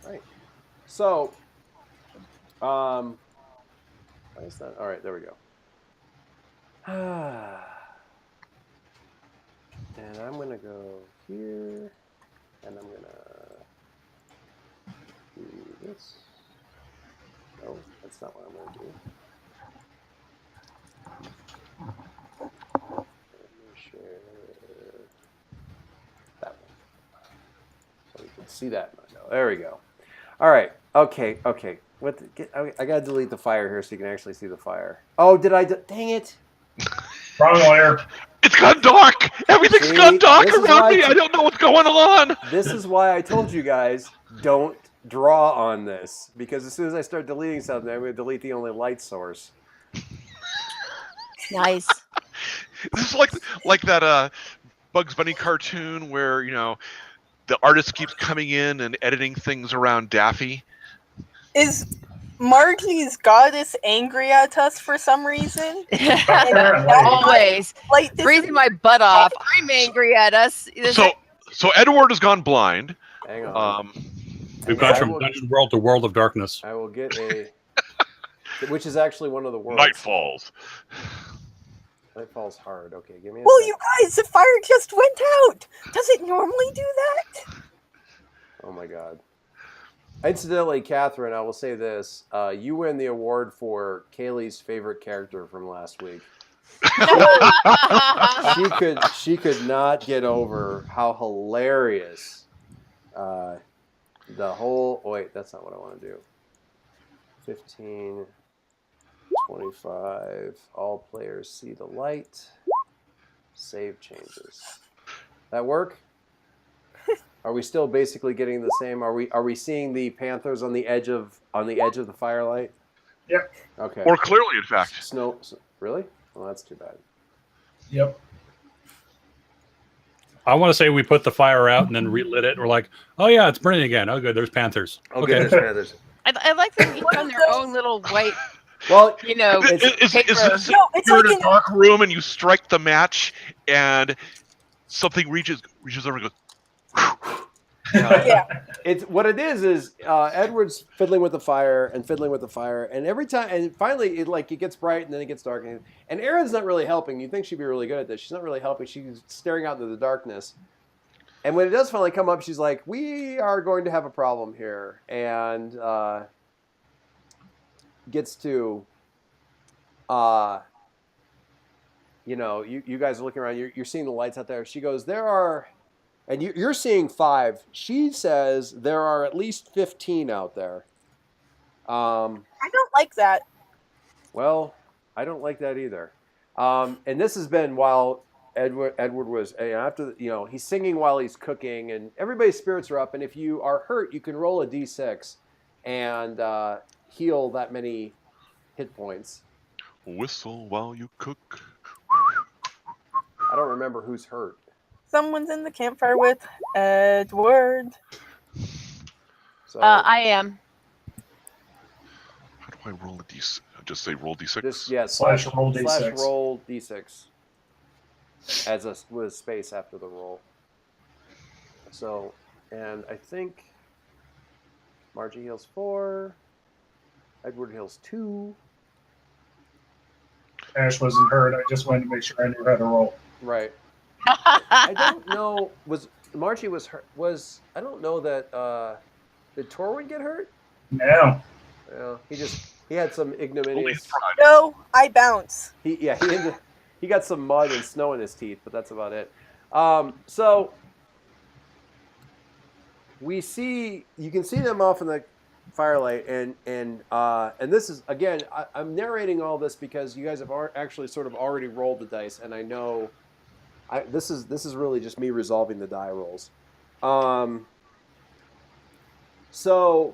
Right. So, why is that? All right, there we go. And I'm gonna go here, and I'm gonna do this. No, that's not what I'm gonna do. Let me share that one so we can see that. No, there we go. All right. Okay. Okay. I gotta delete the fire here so you can actually see the fire. Oh, did I? Dang it! Wrong layer. It's gone dark. Everything's See, gone dark this is around why me. I don't know what's going on. this is why I told you guys don't draw on this, because as soon as I start deleting something, I'm going to delete the only light source. Nice. This is like that Bugs Bunny cartoon where the artist keeps coming in and editing things around Daffy. Is Margie's goddess angry at us for some reason? Always. Like this Freezing my butt off. I'm angry at us. So Edward has gone blind. Hang on. We've gone from Dungeon World to World of Darkness. I will get which is actually one of the worlds. Night falls. Night falls hard. Okay, give me a Well, second. you guys, the fire just went out. Does it normally do that? Oh my god. Incidentally, Catherine, I will say this. You win the award for Kaylee's favorite character from last week. She could not get over how hilarious the whole... Oh, wait, that's not what I want to do. 15, 25. All players see the light. Save changes. That work? Are we still basically getting the same? Are we seeing the Panthers on the edge of the firelight? Yep. Okay. Or clearly, in fact. Snow. Really? Well, that's too bad. Yep. I want to say we put the fire out and then relit it. We're like, oh yeah, it's burning again. Oh good, there's Panthers. Okay, there's Panthers. I like them each on their own little white. Well, Is paper. this it's you're in a dark room and you strike the match and something reaches over and goes. Yeah. It's what it is Edward's fiddling with the fire, and every time, and finally it gets bright and then it gets dark, and Erin's not really helping. You'd think she'd be really good at this. She's not really helping. She's staring out into the darkness. And when it does finally come up, she's like, "We are going to have a problem here," and gets to, you guys are looking around. You're seeing the lights out there. She goes, "There are." And you're seeing 5. She says there are at least 15 out there. I don't like that. Well, I don't like that either. And this has been while Edward was after he's singing while he's cooking, and everybody's spirits are up. And if you are hurt, you can roll a d6 and heal that many hit points. Whistle while you cook. I don't remember who's hurt. Someone's in the campfire with Edward. So I am. How do I roll a d6? Just say roll d6. slash roll d6. Slash roll d6 with space after the roll. So, and I think Margie heals 4. Edward heals 2. Ash wasn't hurt. I just wanted to make sure I knew how to roll. Right. I don't know. Margie was hurt? I don't know that. Did Torwin get hurt? No. Yeah. He had some ignominious. No, I bounce. He got some mud and snow in his teeth, but that's about it. So you can see them off in the firelight, and this is again. I'm narrating all this because you guys have actually sort of already rolled the dice, and I know. This is really just me resolving the die rolls. So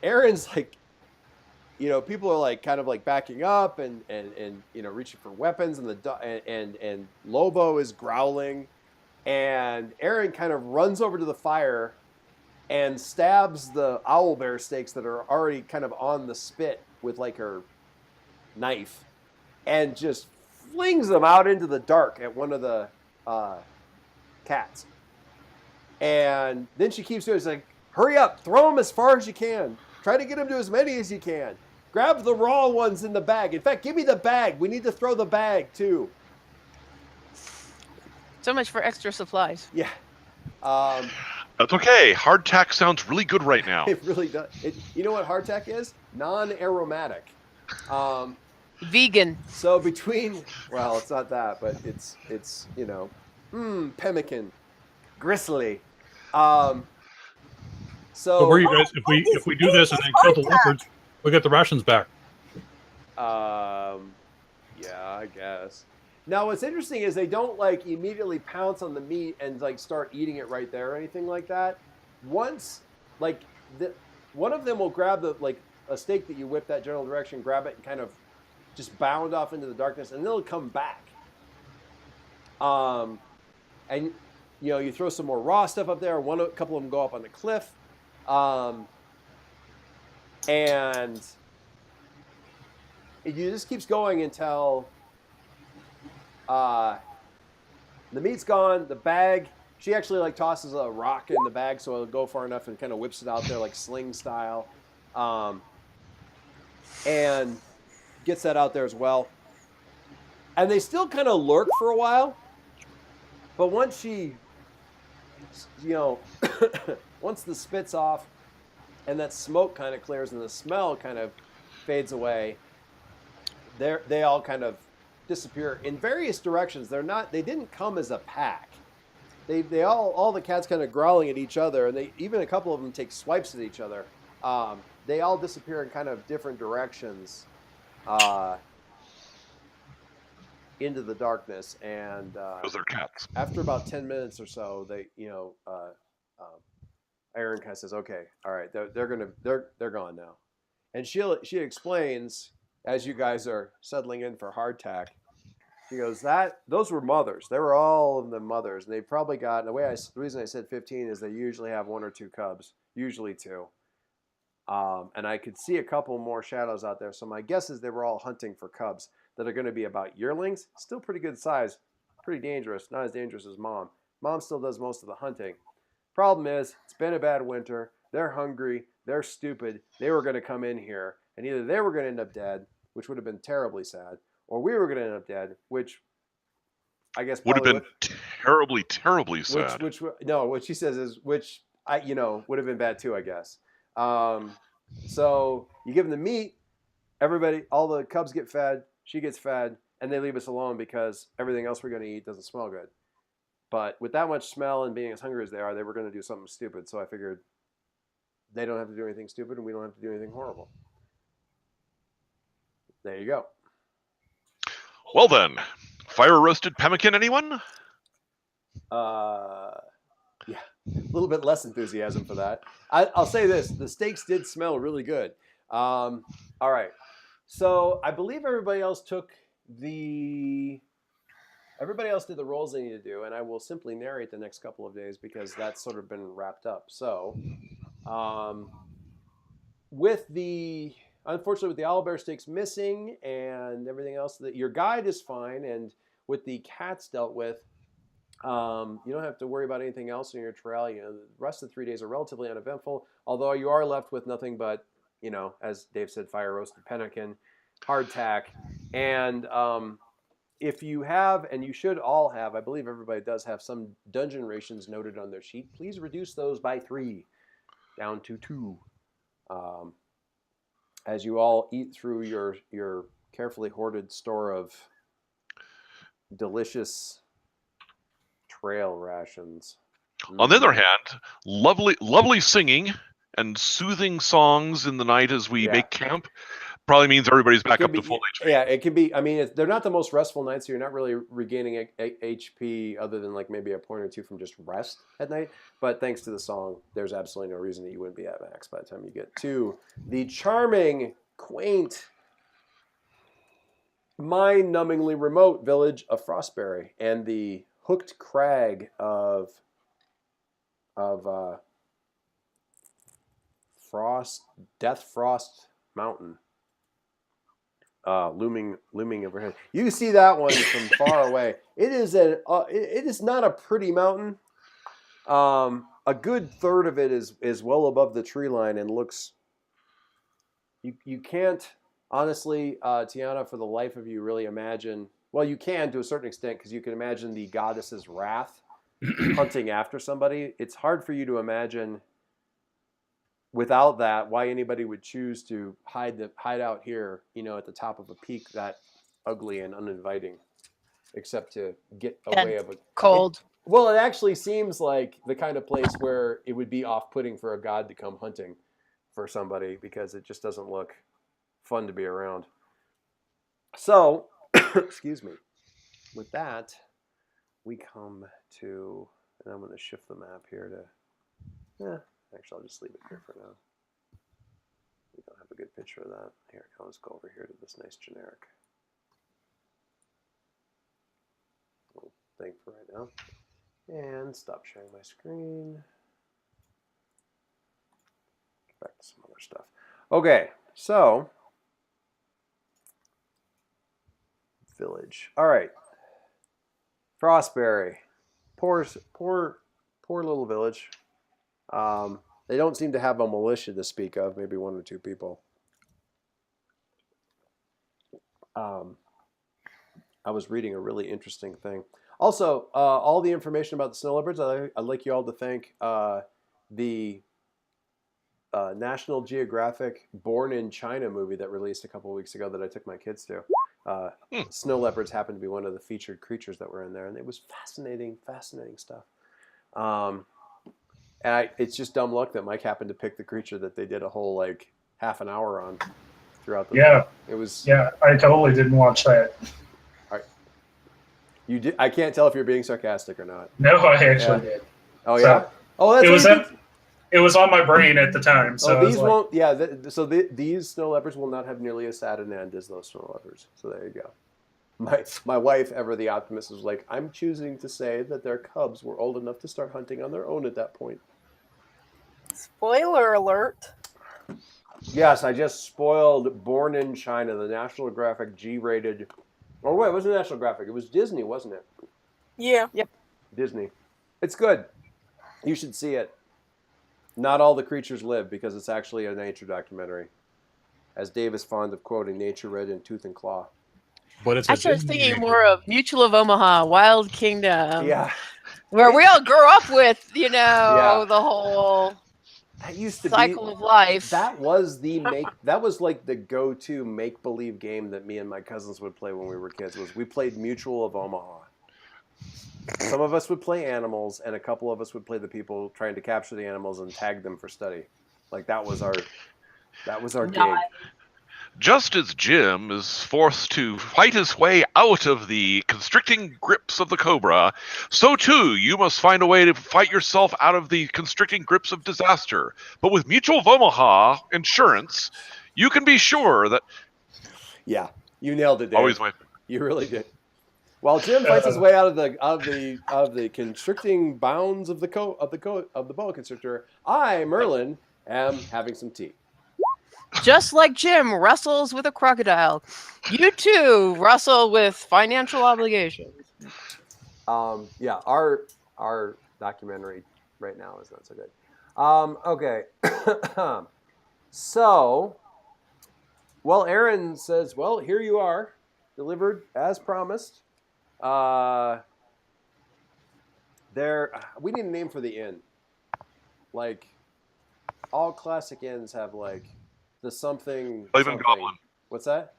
Erin's like, people are like kind of like backing up and reaching for weapons, and Lobo is growling, and Erin kind of runs over to the fire and stabs the owlbear steaks that are already kind of on the spit with like her knife, and just flings them out into the dark at one of the cats. And then she keeps doing it. It's like, Hurry up. Throw them as far as you can. Try to get them to as many as you can. Grab the raw ones in the bag. In fact, give me the bag. We need to throw the bag, too. So much for extra supplies. Yeah. That's okay. Hardtack sounds really good right now. It really does. You know what hardtack is? Non-aromatic. Vegan. So between, well, it's not that, but it's pemmican, gristly. So where you guys, if we do this and then kill the leopards, we get the rations back. Yeah, I guess. Now, what's interesting is they don't like immediately pounce on the meat and like start eating it right there or anything like that. Once, like, one of them will grab a steak that you whip that general direction, grab it, and kind of just bound off into the darkness, and they'll come back. And you throw some more raw stuff up there. A couple of them go up on the cliff, and it just keeps going until the meat's gone. The bag, she actually like tosses a rock in the bag so it'll go far enough and kind of whips it out there like sling style, and gets that out there as well. And they still kind of lurk for a while, but once she, once the spit's off and that smoke kind of clears and the smell kind of fades away, they all kind of disappear in various directions. They didn't come as a pack. They all the cats kind of growling at each other, and even a couple of them take swipes at each other. They all disappear in kind of different directions into the darkness, and Those are cats. after about 10 minutes or so, Aaron kind of says, "Okay, all right, they're gone now," and she explains as you guys are settling in for hardtack. She goes, those were mothers. They were all of them mothers, and they probably got. The reason I said 15 is they usually have 1 or 2 cubs, usually 2. And I could see a couple more shadows out there. So my guess is they were all hunting for cubs that are going to be about yearlings. Still pretty good size, pretty dangerous. Not as dangerous as Mom. Mom still does most of the hunting. Problem is, it's been a bad winter. They're hungry. They're stupid. They were going to come in here, and either they were going to end up dead, which would have been terribly sad, or we were going to end up dead, which I guess would have been terribly, terribly sad. What she says is, which would have been bad too, I guess. So you give them the meat, all the cubs get fed, she gets fed, and they leave us alone because everything else we're going to eat doesn't smell good. But with that much smell and being as hungry as they are, they were going to do something stupid. So I figured they don't have to do anything stupid and we don't have to do anything horrible. There you go. Well then, fire roasted pemmican, anyone? Yeah, a little bit less enthusiasm for that. I'll say this: the steaks did smell really good. All right, so I believe everybody else did the roles they need to do, and I will simply narrate the next couple of days because that's sort of been wrapped up. So, unfortunately, with the owlbear steaks missing and everything else, your guide is fine, and with the cats dealt with, you don't have to worry about anything else in your trail. The rest of the 3 days are relatively uneventful, although you are left with nothing but, as Dave said, fire roasted pemmican, hardtack, and if you have, and you should all have, I believe everybody does have some dungeon rations noted on their sheet, please reduce those by 3 down to 2. As you all eat through your carefully hoarded store of delicious trail rations. On the other hand, lovely singing and soothing songs in the night as we make camp probably means everybody's back up to full HP. Yeah, it can be. I mean, they're not the most restful nights, so you're not really regaining HP other than like maybe a point or 2 from just rest at night. But thanks to the song, there's absolutely no reason that you wouldn't be at max by the time you get to the charming, quaint, mind-numbingly remote village of Frostberry and the hooked crag of Deathfrost Mountain. Looming overhead. You see that one from far away. It is not a pretty mountain. a good third of it is well above the tree line and looks. You can't honestly, Tiana, for the life of you, really imagine. Well, you can to a certain extent because you can imagine the goddess's wrath hunting after somebody. It's hard for you to imagine without that why anybody would choose to hide out here, at the top of a peak that ugly and uninviting, except to get away of it. Cold. Well, it actually seems like the kind of place where it would be off-putting for a god to come hunting for somebody because it just doesn't look fun to be around. So, excuse me. With that, we come to, and I'm going to shift the map here to, actually, I'll just leave it here for now. We don't have a good picture of that. Here, let's go over here to this nice generic little thing for right now. And stop sharing my screen. Get back to some other stuff. Okay, so village. All right, Frostberry, poor little village. They don't seem to have a militia to speak of. Maybe one or two people. I was reading a really interesting thing. Also, all the information about the snow leopards, I'd like you all to thank the National Geographic Born in China movie that released a couple of weeks ago that I took my kids to. Snow leopards happened to be one of the featured creatures that were in there, and it was fascinating stuff. And it's just dumb luck that Mike happened to pick the creature that they did a whole half an hour on throughout the. Yeah, it was. Yeah, I totally didn't watch that. You did. I can't tell if you're being sarcastic or not. No, I actually did. Oh yeah. Oh, that's. It was on my brain at the time. So these won't. Yeah. These snow leopards will not have nearly as sad an end as those snow leopards. So there you go. My wife, ever the optimist, was like, I'm choosing to say that their cubs were old enough to start hunting on their own at that point. Spoiler alert. Yes, I just spoiled Born in China, the National Geographic G-rated. Oh wait, it wasn't National Geographic. It was Disney, wasn't it? Yeah. Yep. Disney. It's good. You should see it. Not all the creatures live because it's actually a nature documentary. As Dave is fond of quoting, nature read in tooth and claw. But it's. I started thinking more of Mutual of Omaha, Wild Kingdom. Yeah. Where we all grew up with, the whole that used to cycle of life. That was that was like the go-to make-believe game that me and my cousins would play when we were kids. We played Mutual of Omaha. Some of us would play animals, and a couple of us would play the people trying to capture the animals and tag them for study. That was our game. Just as Jim is forced to fight his way out of the constricting grips of the cobra, so too you must find a way to fight yourself out of the constricting grips of disaster. But with Mutual of Omaha Insurance, you can be sure that... Yeah, you nailed it, Dave. Always my... You really did. While Jim fights his way out of the constricting bounds of the boa constrictor, I, Merlin, am having some tea. Just like Jim wrestles with a crocodile, you too wrestle with financial obligations. Yeah, our documentary right now is not so good. Okay. So, well, Aaron says, well, here you are, delivered as promised. We need a name for the inn. All classic inns have the something. Glaven Goblin. What's that?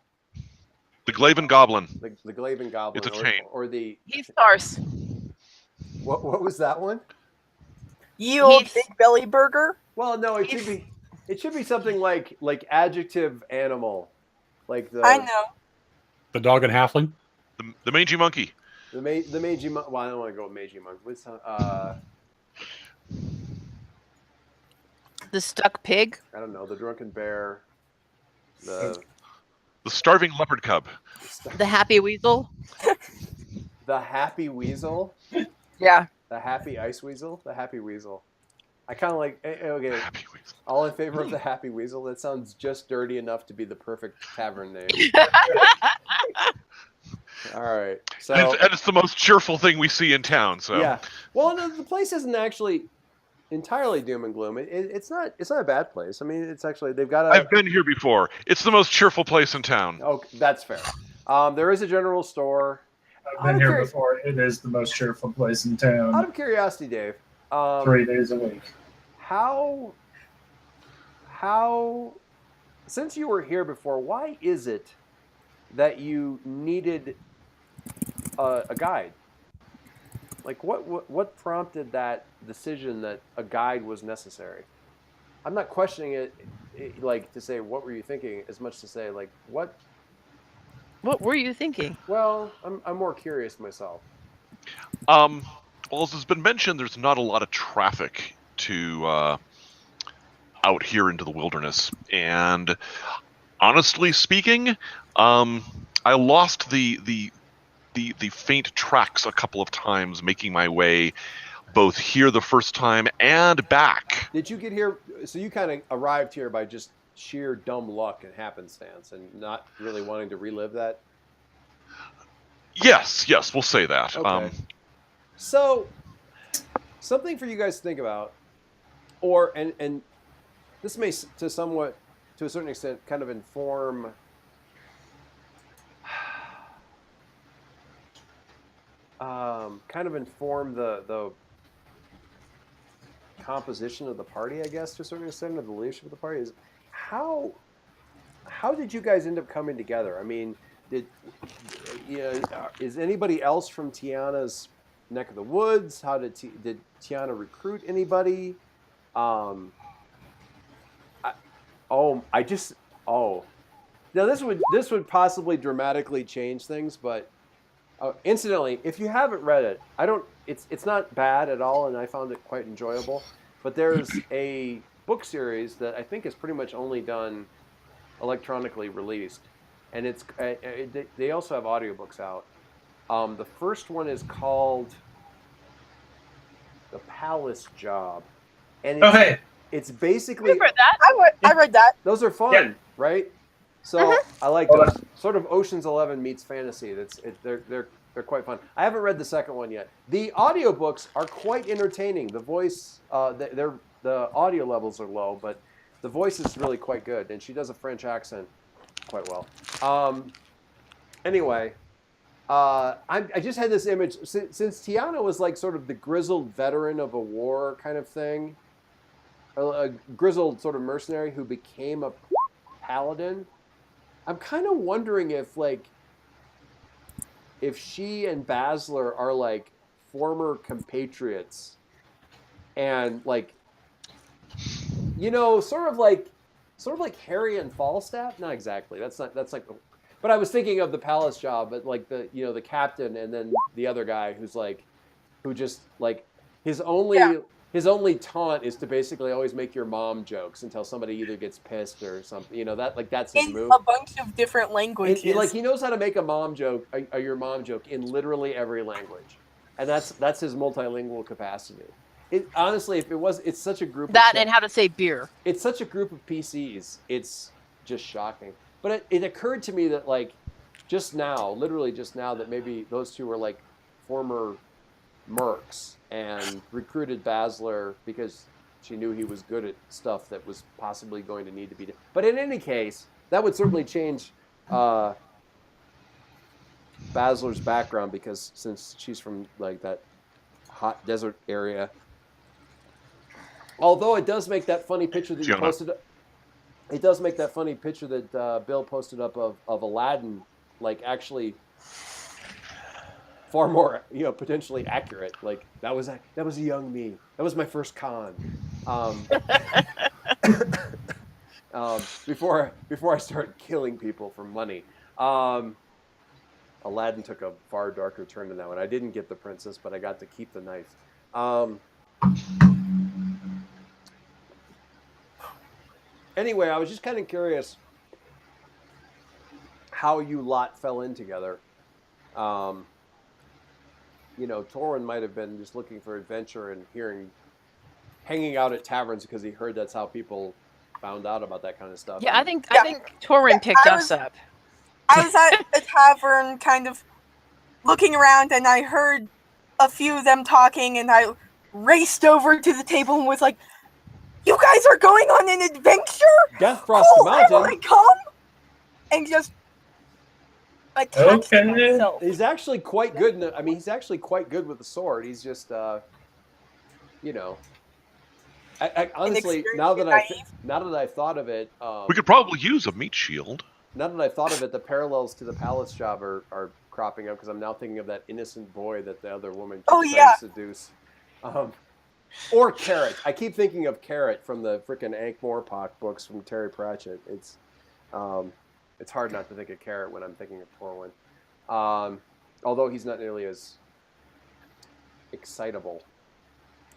The Glaven Goblin. The Glaven Goblin. It's a chain. Or the. Heath Stars. What was that one? Ye old big belly burger. Well, no, it should be something like adjective animal, I know. The dog and halfling. The mangy monkey. The mangy monkey. Well, I don't want to go with mangy monkey. What's The stuck pig. I don't know. The drunken bear. The starving leopard cub. The happy weasel. The happy weasel. Yeah. The happy ice weasel. The happy weasel. I kind of like. Okay. Happy weasel. All in favor of the happy weasel. That sounds just dirty enough to be the perfect tavern name. All right. So and it's the most cheerful thing we see in town. So yeah. Well, no, the place isn't actually. entirely doom and gloom. It's not a bad place. I mean, it's actually they've got I've been here before. It's the most cheerful place in town. Oh, that's fair. There is a general store. I've been here before. It is the most cheerful place in Out town. of curiosity, Dave, 3 days a week. how since you were here before, why is it that you needed a guide? Like, what prompted that decision that a guide was necessary? I'm not questioning it, like to say what were you thinking, as much to say like what. What were you thinking? Well, I'm more curious myself. Well, as has been mentioned, there's not a lot of traffic to out here into the wilderness, and honestly speaking, I lost the faint tracks a couple of times making my way both here the first time and back. Did you get here? So you kind of arrived here by just sheer dumb luck and happenstance, and not really wanting to relive that. Yes, we'll say that. Okay. So something for you guys to think about, or and this may to a certain extent kind of inform the composition of the party, I guess, to a certain extent, of the leadership of the party, is how did you guys end up coming together? I mean, is anybody else from Tiana's neck of the woods? How did Tiana recruit anybody? Now this would possibly dramatically change things, but incidentally, if you haven't read it, it's not bad at all, and I found it quite enjoyable. But there's a book series that I think is pretty much only done electronically released, and they also have audiobooks out. The first one is called The Palace Job, and it's basically I read that. I read that. Those are fun, Yeah. right? So I like those. Sort of Ocean's 11 meets fantasy. They're quite fun. I haven't read the second one yet. The audiobooks are quite entertaining. The voice, the audio levels are low, but the voice is really quite good, and she does a French accent quite well. Anyway, I just had this image since Tiana was like sort of the grizzled veteran of a war kind of thing, a grizzled sort of mercenary who became a paladin. I'm kind of wondering if she and Basler are like former compatriots, and like, sort of like Harry and Falstaff. Not exactly. That's like. But I was thinking of The Palace Job, but like the captain, and then the other guy who just like his only taunt is to basically always make your mom jokes until somebody either gets pissed or something. That's his In move. a bunch of different languages. He knows how to make a mom joke, your mom joke, in literally every language, and that's his multilingual capacity. Honestly, it's such a group. And how to say beer. It's such a group of PCs. It's just shocking. But it occurred to me that literally just now, that maybe those two were like former mercs and recruited Basler because she knew he was good at stuff that was possibly going to need to be done. But in any case, that would certainly change Basler's background, because since she's from like that hot desert area. Although it does make that funny picture that you posted. It does make that funny picture that Bill posted up of Aladdin, like actually far more, potentially accurate. Like that was a young me. That was my first con. Before I started killing people for money. Aladdin took a far darker turn than that one. I didn't get the princess, but I got to keep the knife. Anyway, I was just kind of curious how you lot fell in together. Torwin might have been just looking for adventure and hanging out at taverns because he heard that's how people found out about that kind of stuff. Yeah, I think Torwin picked us up. I was at a tavern kind of looking around, and I heard a few of them talking, and I raced over to the table and was like, "You guys are going on an adventure? Deathfrost Cool, I Mountain. want to come!" And just attacks Okay. himself. He's actually quite good. He's actually quite good with the sword. He's just, you know, honestly, now that I've thought of it, We could probably use a meat shield. now that I've thought of it, the parallels to the palace job are cropping up because I'm now thinking of that innocent boy that the other woman keeps trying to seduce. Or Carrot. I keep thinking of Carrot from the frickin' Ankh-Morpork books from Terry Pratchett. It's hard not to think of Carrot when I'm thinking of Torwin. Although he's not nearly as excitable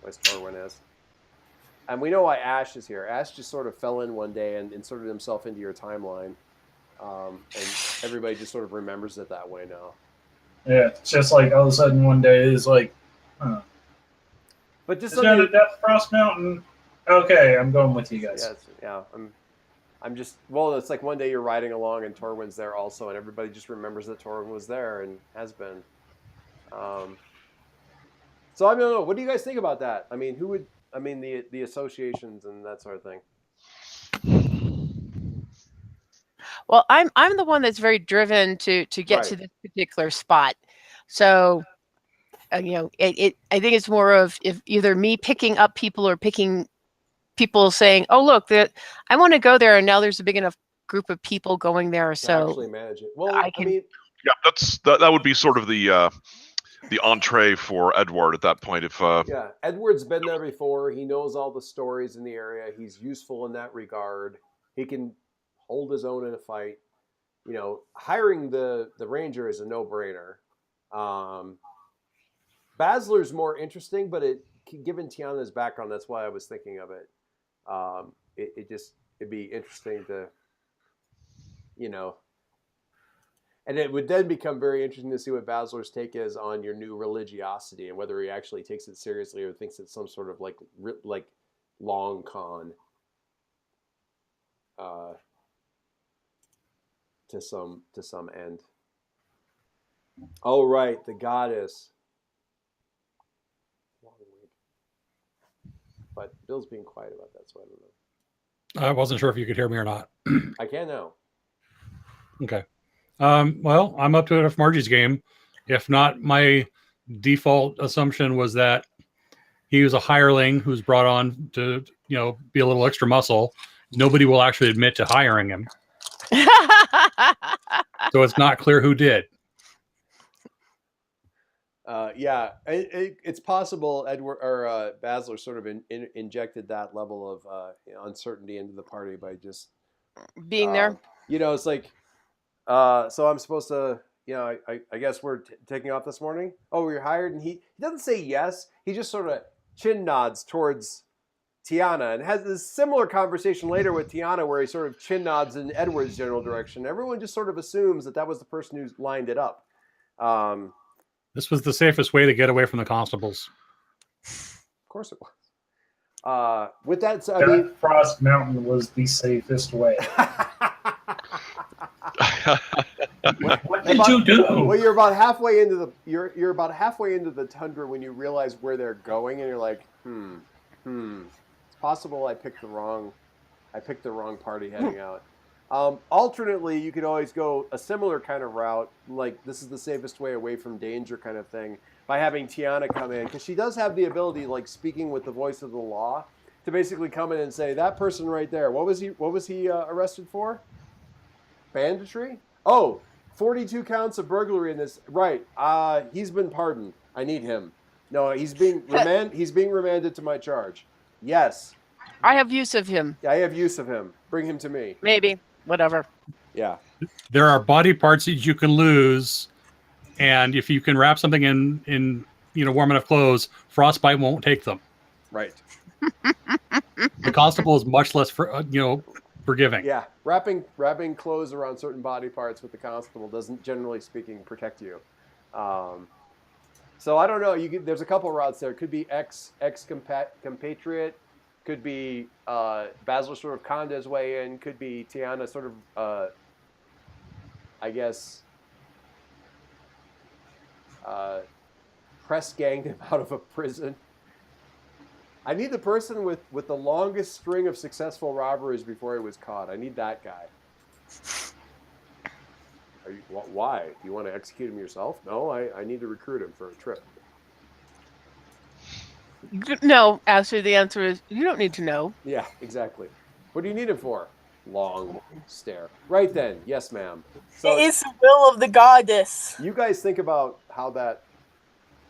as Torwin is. And we know why Ash is here. Ash just sort of fell in one day and inserted himself into your timeline. And everybody just sort of remembers it that way now. Yeah, it's just like all of a sudden one day it's like, huh. But just Is that a Deathfrost Mountain? Okay, I'm going with you guys. I'm just, well, it's like one day you're riding along and Torwin's there also, and everybody just remembers that Torwin was there and has been. So I don't know. What do you guys think about that? I mean, the associations and that sort of thing. Well, I'm the one that's very driven to get to this particular spot. So, I think it's more of if either me picking up people or picking people saying, "Oh, look, I want to go there," and now there's a big enough group of people going there, so actually manage it. Well, yeah, that would be sort of the entree for Edward at that point. If Edward's been there before, he knows all the stories in the area. He's useful in that regard. He can hold his own in a fight. Hiring the ranger is a no-brainer. Basler's more interesting, but given Tiana's background, that's why I was thinking of it. It'd be interesting to, and it would then become very interesting to see what Basler's take is on your new religiosity and whether he actually takes it seriously or thinks it's some sort of like long con to some end. Oh, right, the goddess. But Bill's being quiet about that, so I don't know. I wasn't sure if you could hear me or not. I can now. Okay. Well, I'm up to it if Margie's game. If not, my default assumption was that he was a hireling who's brought on to, be a little extra muscle. Nobody will actually admit to hiring him. So it's not clear who did. It's possible Edward or Basler sort of injected that level of uncertainty into the party by just being there. It's like, so I'm supposed to, I guess we're taking off this morning. Oh, we're hired, and he doesn't say yes. He just sort of chin nods towards Tiana and has this similar conversation later with Tiana where he sort of chin nods in Edward's general direction. Everyone just sort of assumes that was the person who lined it up. This was the safest way to get away from the constables. Of course it was. With that said, Deathfrost Mountain was the safest way. What did you do? Well, you're about halfway into the tundra when you realize where they're going, and you're like, It's possible I picked the wrong party heading out. Alternately, you could always go a similar kind of route, like this is the safest way away from danger kind of thing, by having Tiana come in, because she does have the ability, like speaking with the voice of the law, to basically come in and say, that person right there, what was he arrested for? Banditry? Oh, 42 counts of burglary in this. Right. He's been pardoned. I need him. No, he's being remanded to my charge. Yes. I have use of him. I have use of him. Bring him to me. Maybe. Whatever. Yeah. There are body parts that you can lose, and if you can wrap something in warm enough clothes, frostbite won't take them. Right. The constable is much less forgiving. Yeah, wrapping clothes around certain body parts with the constable doesn't, generally speaking, protect you. So I don't know. There's a couple routes there. It could be compatriot. Could be Basler sort of conned his way in. Could be Tiana sort of, press ganged him out of a prison. I need the person with the longest string of successful robberies before he was caught. I need that guy. Why? Do you want to execute him yourself? No, I need to recruit him for a trip. No, actually, the answer is you don't need to know. Yeah, exactly. What do you need him for? Long stare. Right then, yes, ma'am. So It is the will of the goddess. you guys think about how that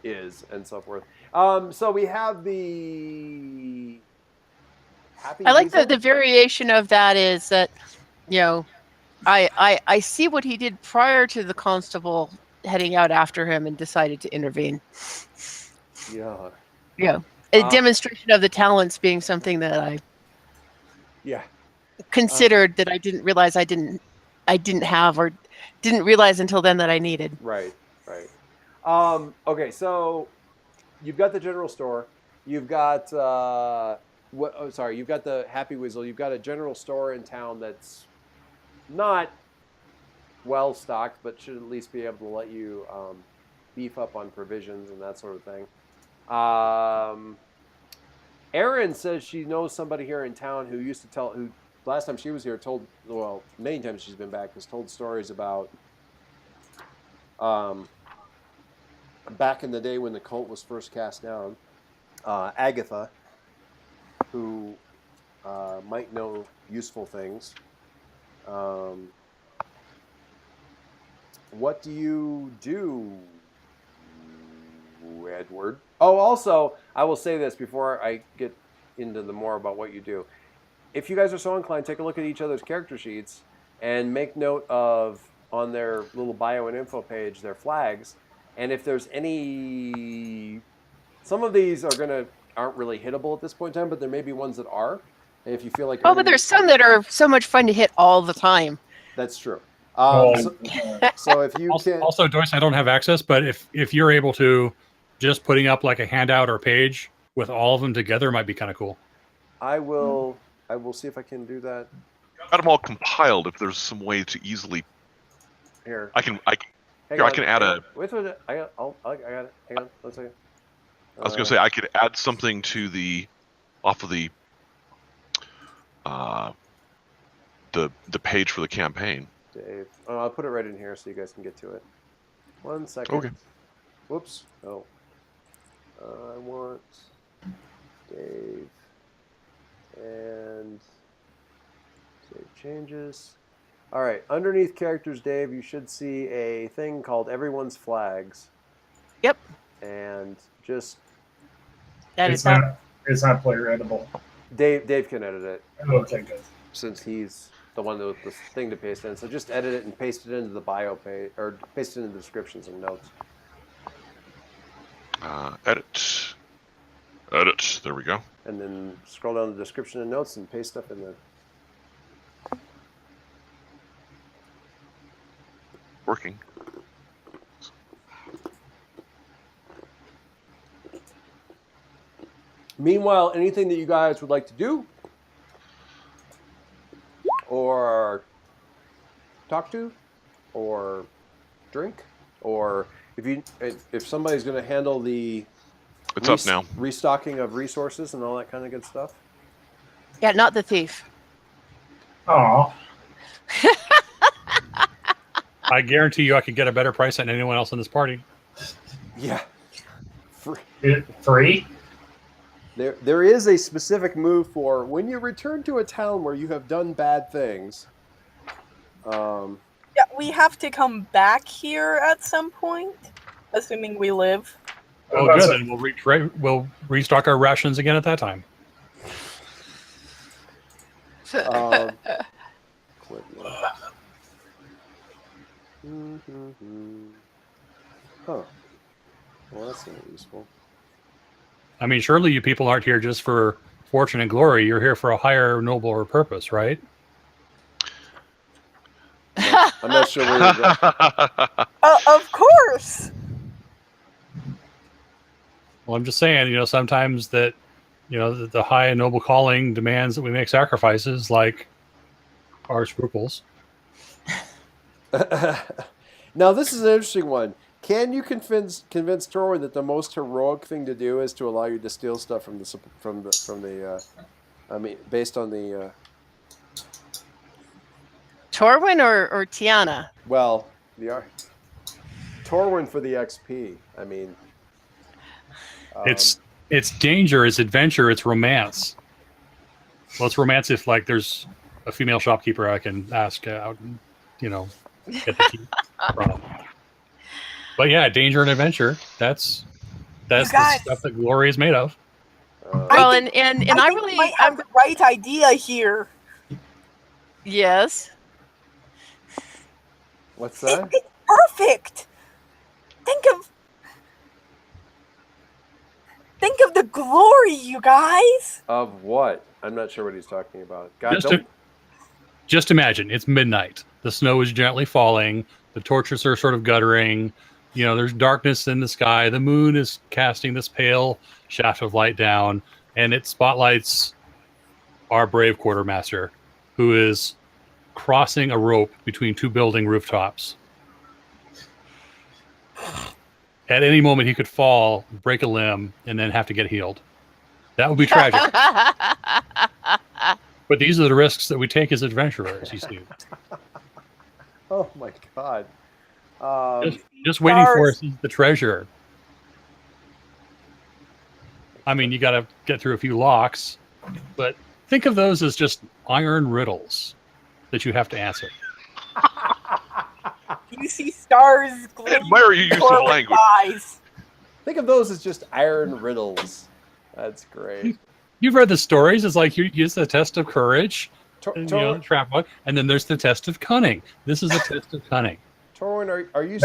is and so forth. So we have the happy. I like Weasel? the variation of that is that, you know, I see what he did prior to the constable heading out after him and decided to intervene. Yeah. Yeah, a demonstration of the talents being something that I considered that I didn't realize I didn't have or didn't realize until then that I needed. Right. Okay, so you've got the general store. You've got you've got the Happy Weasel. You've got a general store in town that's not well stocked, but should at least be able to let you beef up on provisions and that sort of thing. Erin says she knows somebody here in town who used to who last time she was here many times she's been back, has told stories about back in the day when the cult was first cast down, Agatha, who might know useful things. What do you do, Edward? Oh, also, I will say this before I get into the more about what you do. If you guys are so inclined, take a look at each other's character sheets and make note of, on their little bio and info page, their flags. And if there's any, some of these aren't really hittable at this point in time, but there may be ones that are. And if you feel like, but there's some that are so much fun to hit all the time. That's true. Oh, So if you can Also, Joyce, I don't have access, but if you're able to, just putting up like a handout or page with all of them together might be kind of cool. I will see if I can do that. Got them all compiled. If there's some way to easily, Here. I can add a. Wait, I got it. Hang on, 1 second. I was gonna say I could add something to off of the page for the campaign. Dave. Oh, I'll put it right in here so you guys can get to it. 1 second. Okay. Whoops. Oh. I want Dave and save changes. All right. Underneath characters, Dave, you should see a thing called Everyone's Flags. Yep. And just it's not player editable. Dave can edit it. Okay, good. Since he's the one with the thing to paste in. So just edit it and paste it into the bio page, or paste it into the descriptions and notes. Edit. There we go. And then scroll down the description and notes and paste stuff in there. Working. Meanwhile, anything that you guys would like to do or talk to or drink, or if somebody's going to handle the Up now. Restocking of resources and all that kind of good stuff. Yeah, not the thief. Aw. I guarantee you I could get a better price than anyone else in this party. Yeah. Free? There is a specific move for when you return to a town where you have done bad things. Yeah, we have to come back here at some point, assuming we live. Oh, good. Then we'll restock our rations again at that time. Huh. Well, that's not useful. I mean, surely you people aren't here just for fortune and glory. You're here for a higher, nobler purpose, right? I'm not sure where you're going. Of course. Well, I'm just saying, sometimes that, the high and noble calling demands that we make sacrifices like our scruples. Now, this is an interesting one. Can you convince Torwin that the most heroic thing to do is to allow you to steal stuff from the I mean, based on the Torwin or Tiana? well, the Torwin for the XP. I mean, It's danger, it's adventure, it's romance. Well, it's romance if like there's a female shopkeeper I can ask out and get the key from. But yeah, danger and adventure. That's the stuff that glory is made of. Well, and I think really you might have the right idea here. Yes. What's that? It's perfect. Think of the glory, you guys. Of what? I'm not sure what he's talking about. God, Just imagine, it's midnight. The snow is gently falling. The torches are sort of guttering. There's darkness in the sky. The moon is casting this pale shaft of light down, and it spotlights our brave quartermaster, who is crossing a rope between two building rooftops. At any moment, he could fall, break a limb, and then have to get healed. That would be tragic. But these are the risks that we take as adventurers, you see. Oh my God. Just waiting for us is the treasure. I mean, you got to get through a few locks, but think of those as just iron riddles that you have to answer. You see stars I admire your use of language. eyes. Think of those as just iron riddles. That's great. You've read the stories. It's like you use the test of courage, trap one, and then there's the test of cunning. This is a test of cunning. Torwin, are you?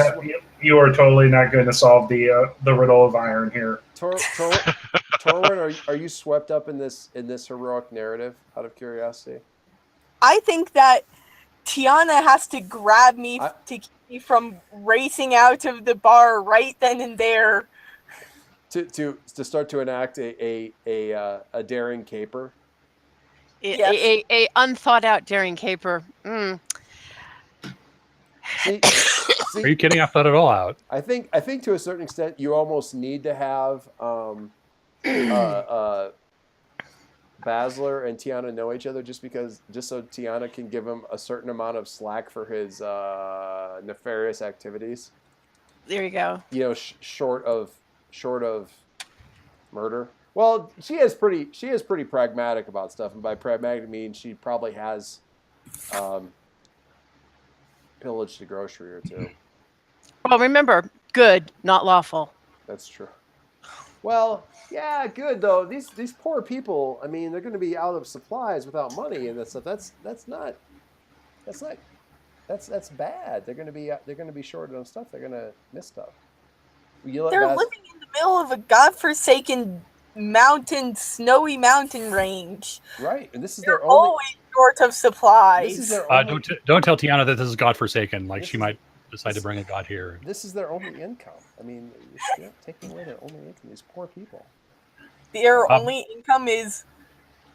You are totally not going to solve the riddle of iron here. Torwin, are you swept up in this heroic narrative? Out of curiosity, I think that Tiana has to grab me to keep me from racing out of the bar right then and there. To start to enact a daring caper. A unthought out daring caper. See, are you kidding? I thought it all out. I think to a certain extent you almost need to have Basler and Tiana know each other just so Tiana can give him a certain amount of slack for his nefarious activities. There you go. Short of murder. Well, she is pretty pragmatic about stuff, and by pragmatic I mean she probably has pillaged a grocery or two. Well, remember, good, not lawful. That's true. Well, yeah, good though. These poor people. I mean, they're going to be out of supplies without money and that stuff. That's bad. They're going to be short on stuff. They're going to miss stuff. They're living in the middle of a godforsaken snowy mountain range. Right, and this is They're their only. Always short of supplies. This is their only, don't tell Tiana that this is godforsaken. Like she might decide to bring a god here. This is their only income. I mean, you're taking away their only income. These poor people. Their only income is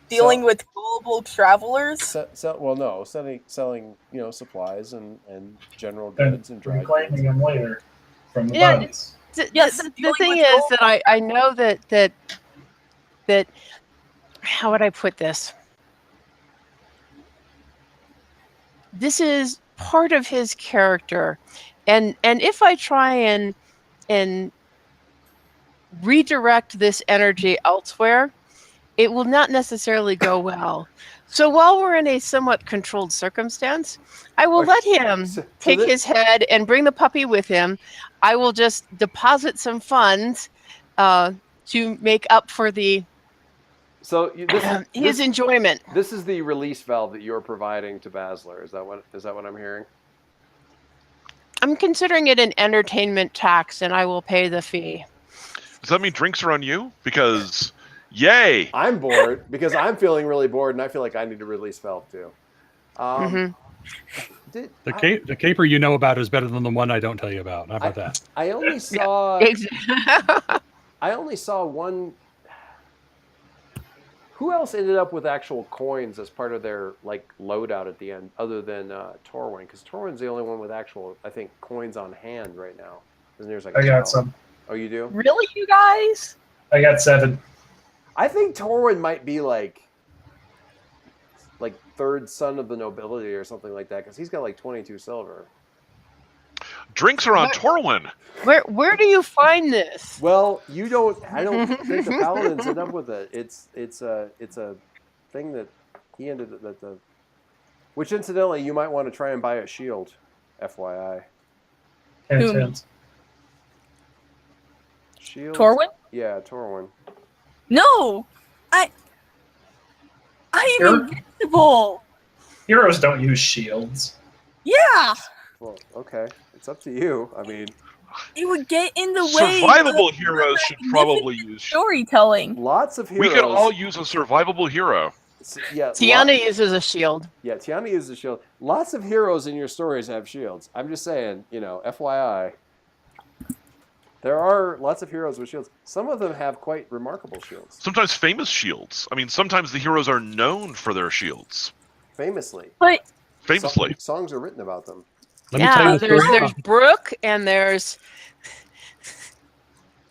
dealing with global travelers. Selling supplies and general goods and dry reclaiming goods. them later from the Yes. bodies. The thing is that I know that how would I put this? This is part of his character, and if I try and redirect this energy elsewhere, it will not necessarily go well. So while we're in a somewhat controlled circumstance, I will let him take his head and bring the puppy with him. I will just deposit some funds to make up for his enjoyment. This is the release valve that you're providing to Basler. Is that what I'm hearing? I'm considering it an entertainment tax, and I will pay the fee. Does that mean drinks are on you? Because, yay! I'm bored because I'm feeling really bored, and I feel like I need a release valve too. The caper you know about is better than the one I don't tell you about. How about that? I only saw. Yeah. I only saw one. Who else ended up with actual coins as part of their loadout at the end, other than Torwin? Because Torwin's the only one with actual, I think, coins on hand right now. There's like I got some. Oh, you do? Really, you guys? I got 7. I think Torwin might be like third son of the nobility or something like that because he's got like 22 silver. Drinks are on What? Torwin. Where do you find this? Well, you don't. I don't think the paladins end up with it. It's a thing that he ended that the. Which incidentally, you might want to try and buy a shield, FYI. Hint, Whom? hint. Shield. Torwin? Yeah, Torwin. No, I am You're- invincible. Heroes don't use shields. Yeah, Well, okay, it's up to you. I mean, it would get in the way. Survivable of heroes should magnificent probably use. storytelling. lots of heroes. We could all use a survivable hero. Yeah, Tiana uses a shield. Yeah, Tiana uses a shield. Lots of heroes in your stories have shields. I'm just saying, FYI. There are lots of heroes with shields. Some of them have quite remarkable shields. Sometimes famous shields. I mean, sometimes the heroes are known for their shields. Famously. But Famously. Songs are written about them. Let me tell Yeah, you the there's story. Brooke and there's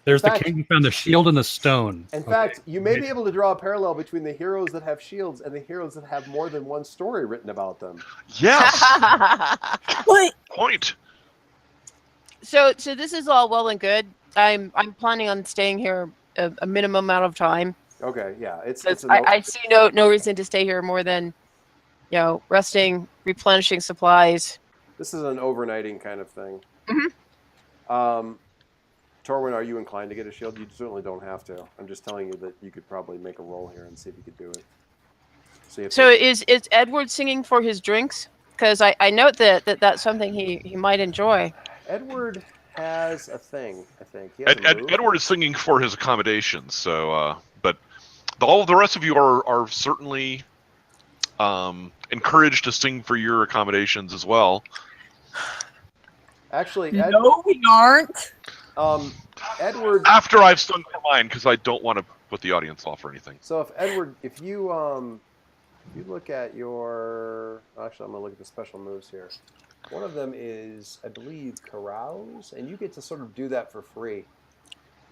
There's In the fact- king who found the shield and the stone. In Okay. fact, you may be able to draw a parallel between the heroes that have shields and the heroes that have more than one story written about them. Yes. but Point. so this is all well and good. I'm planning on staying here a minimum amount of time. Okay, yeah, it's I see no reason to stay here more than, resting, replenishing supplies. this is an overnighting kind of thing. Mhm. Torwin, are you inclined to get a shield? You certainly don't have to. I'm just telling you that you could probably make a roll here and see if you could do it. See if So is Edward singing for his drinks? Because I note that's something he might enjoy. Edward has a thing, I think. He has a move. Edward is singing for his accommodations, so but all of the rest of you are certainly encouraged to sing for your accommodations as well. Actually, no, we aren't. Edward. After I've sung for mine, because I don't want to put the audience off or anything. So if you look at your, actually, I'm gonna look at the special moves here. One of them is, I believe, carouse, and you get to sort of do that for free.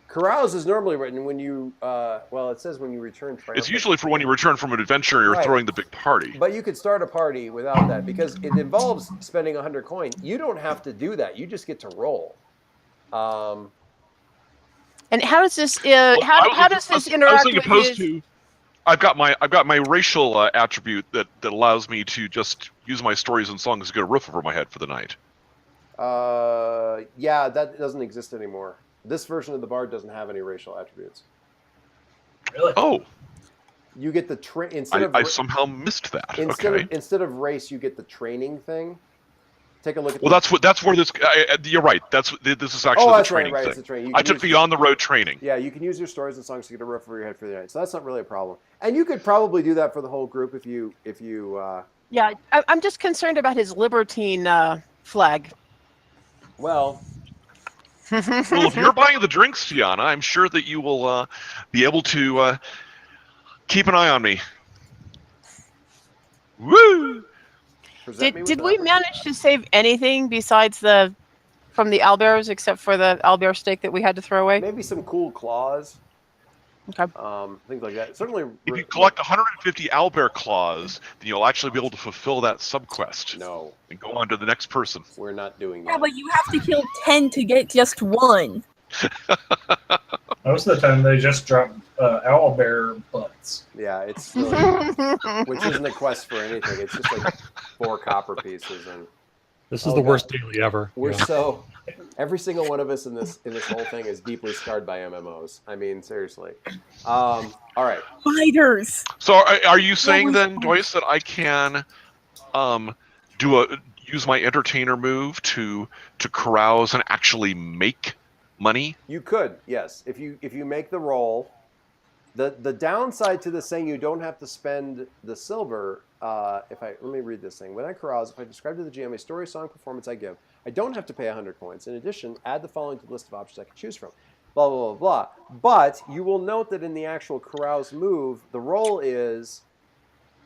Carouse is normally written when you, it says when you return triumphant. It's usually for when you return from an adventure, you're Right. throwing the big party. But you could start a party without that because it involves spending 100 coin. You don't have to do that. You just get to roll. And how does this Well, how does this interact with his? I've got my racial attribute that allows me to just use my stories and songs to get a roof over my head for the night. Yeah, that doesn't exist anymore. This version of the bard doesn't have any racial attributes. Really? Oh, You get the I somehow missed that. Okay. Instead of race, you get the training thing. Take a look at. Well, that's where this. You're right. This is actually the that's training right. thing. It's the training. I took the on the road training. Yeah, you can use your stories and songs to get a roof over your head for the night. So that's not really a problem. And you could probably do that for the whole group if you. Yeah, I'm just concerned about his libertine flag. Well, Well, if you're buying the drinks, Tiana, I'm sure that you will be able to keep an eye on me. Woo! Did we manage to save anything besides from the owlbears, except for the owlbear steak that we had to throw away? maybe some cool claws. Okay. Things like that. Certainly. If you collect 150 owlbear claws, then you'll actually be able to fulfill that subquest No, and go on to the next person. we're not doing Yeah, that. but you have to kill 10 to get just one. Most of the time, they just drop owlbear butts. Yeah, it's really, which isn't a quest for anything. It's just like 4 copper pieces, and This is Oh, the God. worst daily ever. we're Yeah. so. Every single one of us in this whole thing is deeply scarred by MMOs. I mean, seriously. All right. Fighters. So, are you saying then, Joyce, that I can use my entertainer move to carouse and actually make money? You could, yes. If you make the roll, the downside to this saying you don't have to spend the silver. Let me read this thing. When I carouse, if I describe to the GM a story, song, performance I give, I don't have to pay 100 points. In addition, add the following to the list of options I can choose from. Blah blah blah blah. But you will note that in the actual carouse move, the roll is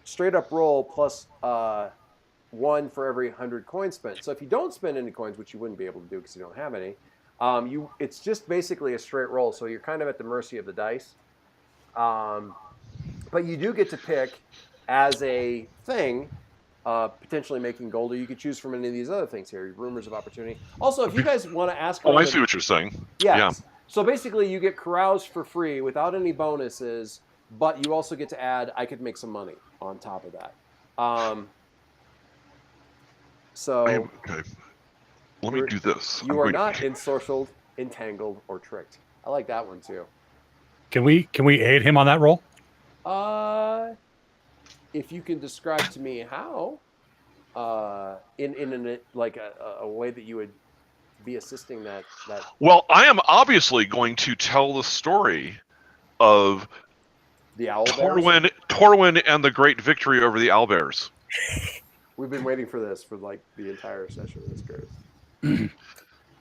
straight up roll plus 1 for every 100 coins spent. So if you don't spend any coins, which you wouldn't be able to do because you don't have any, It's just basically a straight roll, so you're kind of at the mercy of the dice. But you do get to pick as a thing, potentially making gold, or you could choose from any of these other things here, rumors of opportunity. Also, if you guys want to ask Oh, around I see what you're saying. yes. So basically, you get carouse for free without any bonuses, but you also get to add, I could make some money on top of that. So Okay. Let me do this. You are not ensorcelled, entangled, or tricked. I like that one too. Can we aid him on that roll? If you can describe to me how, in like a way that you would be assisting that. Well, I am obviously going to tell the story of the owlbears? Torwin and the great victory over the owlbears. We've been waiting for this for like the entire session. That's great.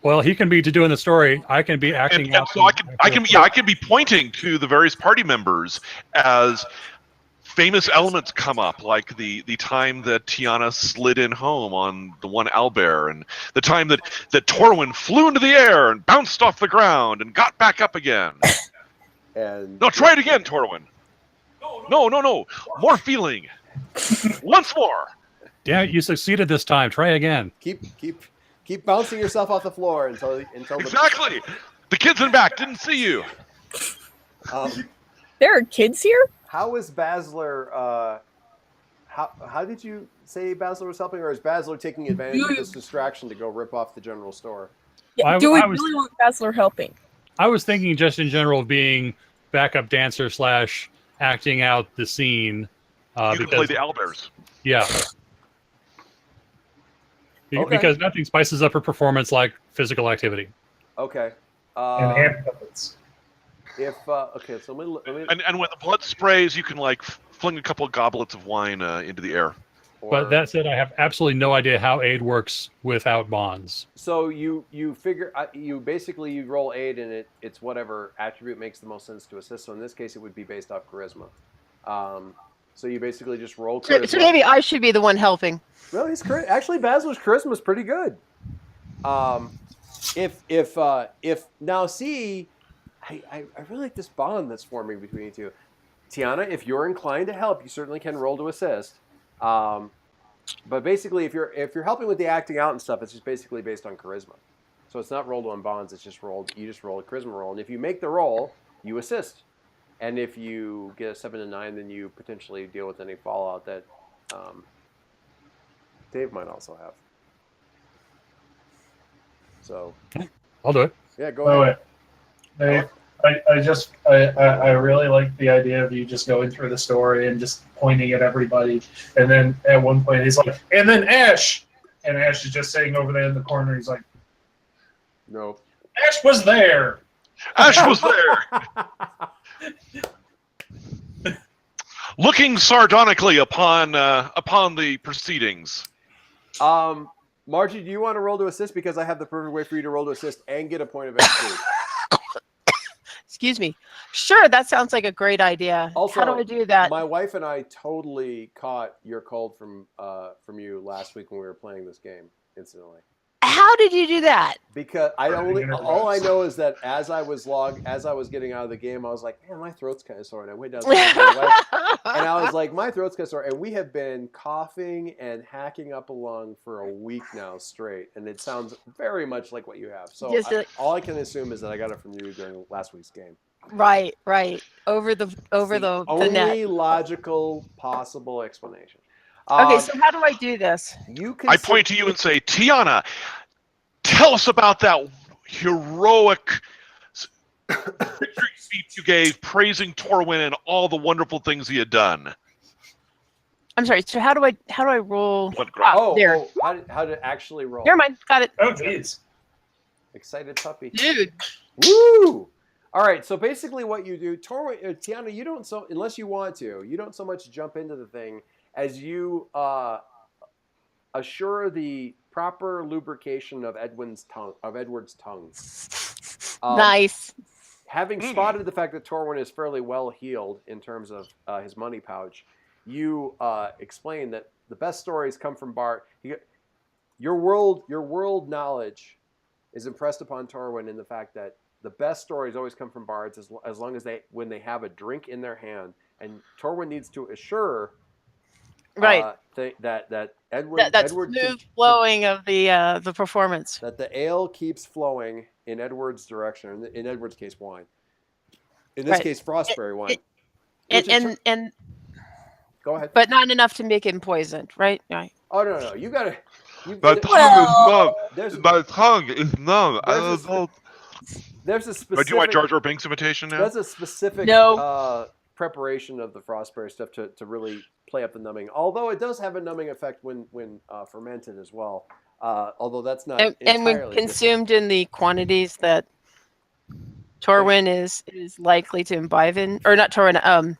Well, he can be doing the story. I can be acting out. So I can be pointing to the various party members as famous elements come up, like the time that Tiana slid in home on the one owlbear, and the time that Torwin flew into the air and bounced off the ground and got back up again. And no, try it again, Torwin. No. More feeling. Once more. Yeah, you succeeded this time. Try again. Keep bouncing yourself off the floor until exactly. The kids in back didn't see you. There are kids here? How is Basler? How did you say Basler was helping, or is Basler taking advantage of this distraction to go rip off the general store? Yeah, do we really want Basler helping? I was thinking just in general being backup dancer / acting out the scene. You can play the owlbears. Yeah. Okay. Because nothing spices up her performance like physical activity. Okay. And hand puppets. So let me and when the blood sprays, you can like fling a couple of goblets of wine into the air. But that said, I have absolutely no idea how aid works without bonds. So you figure you roll aid, and it's whatever attribute makes the most sense to assist. So in this case, it would be based off charisma. So you basically just roll charisma. So maybe I should be the one helping. Well, actually Basler's charisma is pretty good. If now see. I really like this bond that's forming between you two. Tiana, if you're inclined to help, you certainly can roll to assist. But basically, if you're helping with the acting out and stuff, it's just basically based on charisma. So it's not rolled on bonds. It's just rolled. You just roll a charisma roll, and if you make the roll, you assist. And if you get a 7 to 9, then you potentially deal with any fallout that Dave might also have. So I'll do it. Yeah, go ahead. Dave, I really like the idea of you just going through the story and just pointing at everybody, and then at one point he's like, and then Ash, and Ash is just sitting over there in the corner. He's like, no, Ash was there. Ash was there. Looking sardonically upon the proceedings. Margie, do you want to roll to assist? Because I have the perfect way for you to roll to assist and get a point of XP. Excuse me. Sure, that sounds like a great idea. Also, how do I do that? My wife and I totally caught your cold from you last week when we were playing this game instantly. How did you do that? Because all I know is that as I was getting out of the game, I was like, man, my throat's kind of sore. And I went downstairs to my wife, and I was like, my throat's kind of sore. And we have been coughing and hacking up a lung for a week now straight, and it sounds very much like what you have. So all I can assume is that I got it from you during last week's game. Right. Over the only net. Logical possible explanation. Okay, so how do I do this? I point to you and say, Tiana, tell us about that heroic victory speech you gave praising Torwin and all the wonderful things he had done. I'm sorry. So how do I roll? There. How to actually roll? Never mind. Got it. Oh, jeez. Excited puppy. Dude. Woo! All right. So basically, what you do, Tiana, you don't unless you want to, you don't so much jump into the thing as you assure the proper lubrication of Edward's tongue. Nice. Having spotted the fact that Torwin is fairly well healed in terms of his money pouch, you explain that the best stories come from Bart. Your world knowledge is impressed upon Torwin in the fact that the best stories always come from bards as long as when they have a drink in their hand, and Torwin needs to assure Right. that Edward That's smooth flowing of the performance. that the ale keeps flowing in Edward's direction. In Edward's case, wine. In this case, frostberry wine. And go ahead. But not enough to make him poisoned, right? Right. Oh no, you gotta. My tongue is numb. My tongue is numb. There's a specific. Do you like Jar Jar Binks imitation now? There's a specific preparation of the frostberry stuff to really play up the numbing. Although it does have a numbing effect when fermented as well. Although that's not and when consumed in the quantities that Torwin is likely to imbibe in, or not Torwin.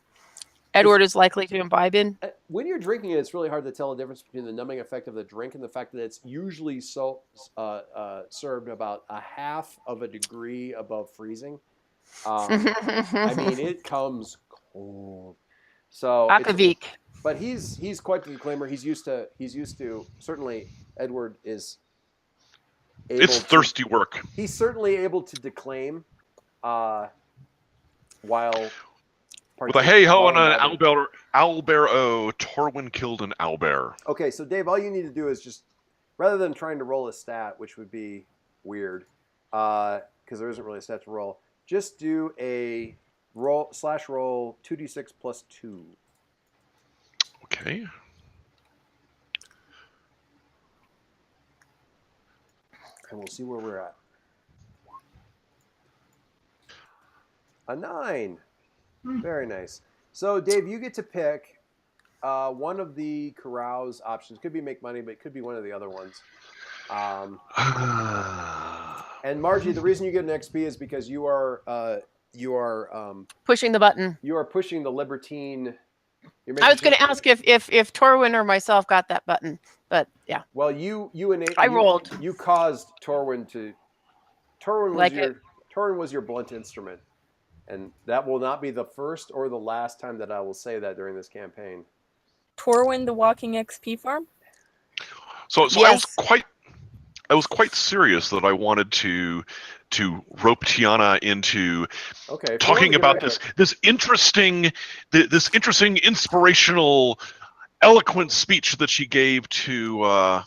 Edward is likely to imbibe in. When you're drinking it, it's really hard to tell the difference between the numbing effect of the drink and the fact that it's usually served about a half of a degree above freezing. I mean, it comes cold. So Akavik. But he's quite the declaimer. He's used to certainly Edward is able it's thirsty work. He's certainly able to declaim while with a hey-ho and an owlbear-o, Torwin killed an owlbear. Okay, so Dave, all you need to do is just, rather than trying to roll a stat, which would be weird, because there isn't really a stat to roll, just do a roll 2d6 plus 2. Okay. And we'll see where we're at. A 9. Very nice. So, Dave, you get to pick one of the carouse options. Could be make money, but it could be one of the other ones. And Margie, the reason you get an XP is because you are pushing the button. You are pushing the libertine. I was going to ask if Torwin or myself got that button, but yeah. Well, you rolled. You caused Torwin to. Torwin was your blunt instrument. And that will not be the first or the last time that I will say that during this campaign. Torwin, the walking XP farm? So yes. I was quite serious that I wanted to rope Tiana into talking about this interesting inspirational eloquent speech that she gave to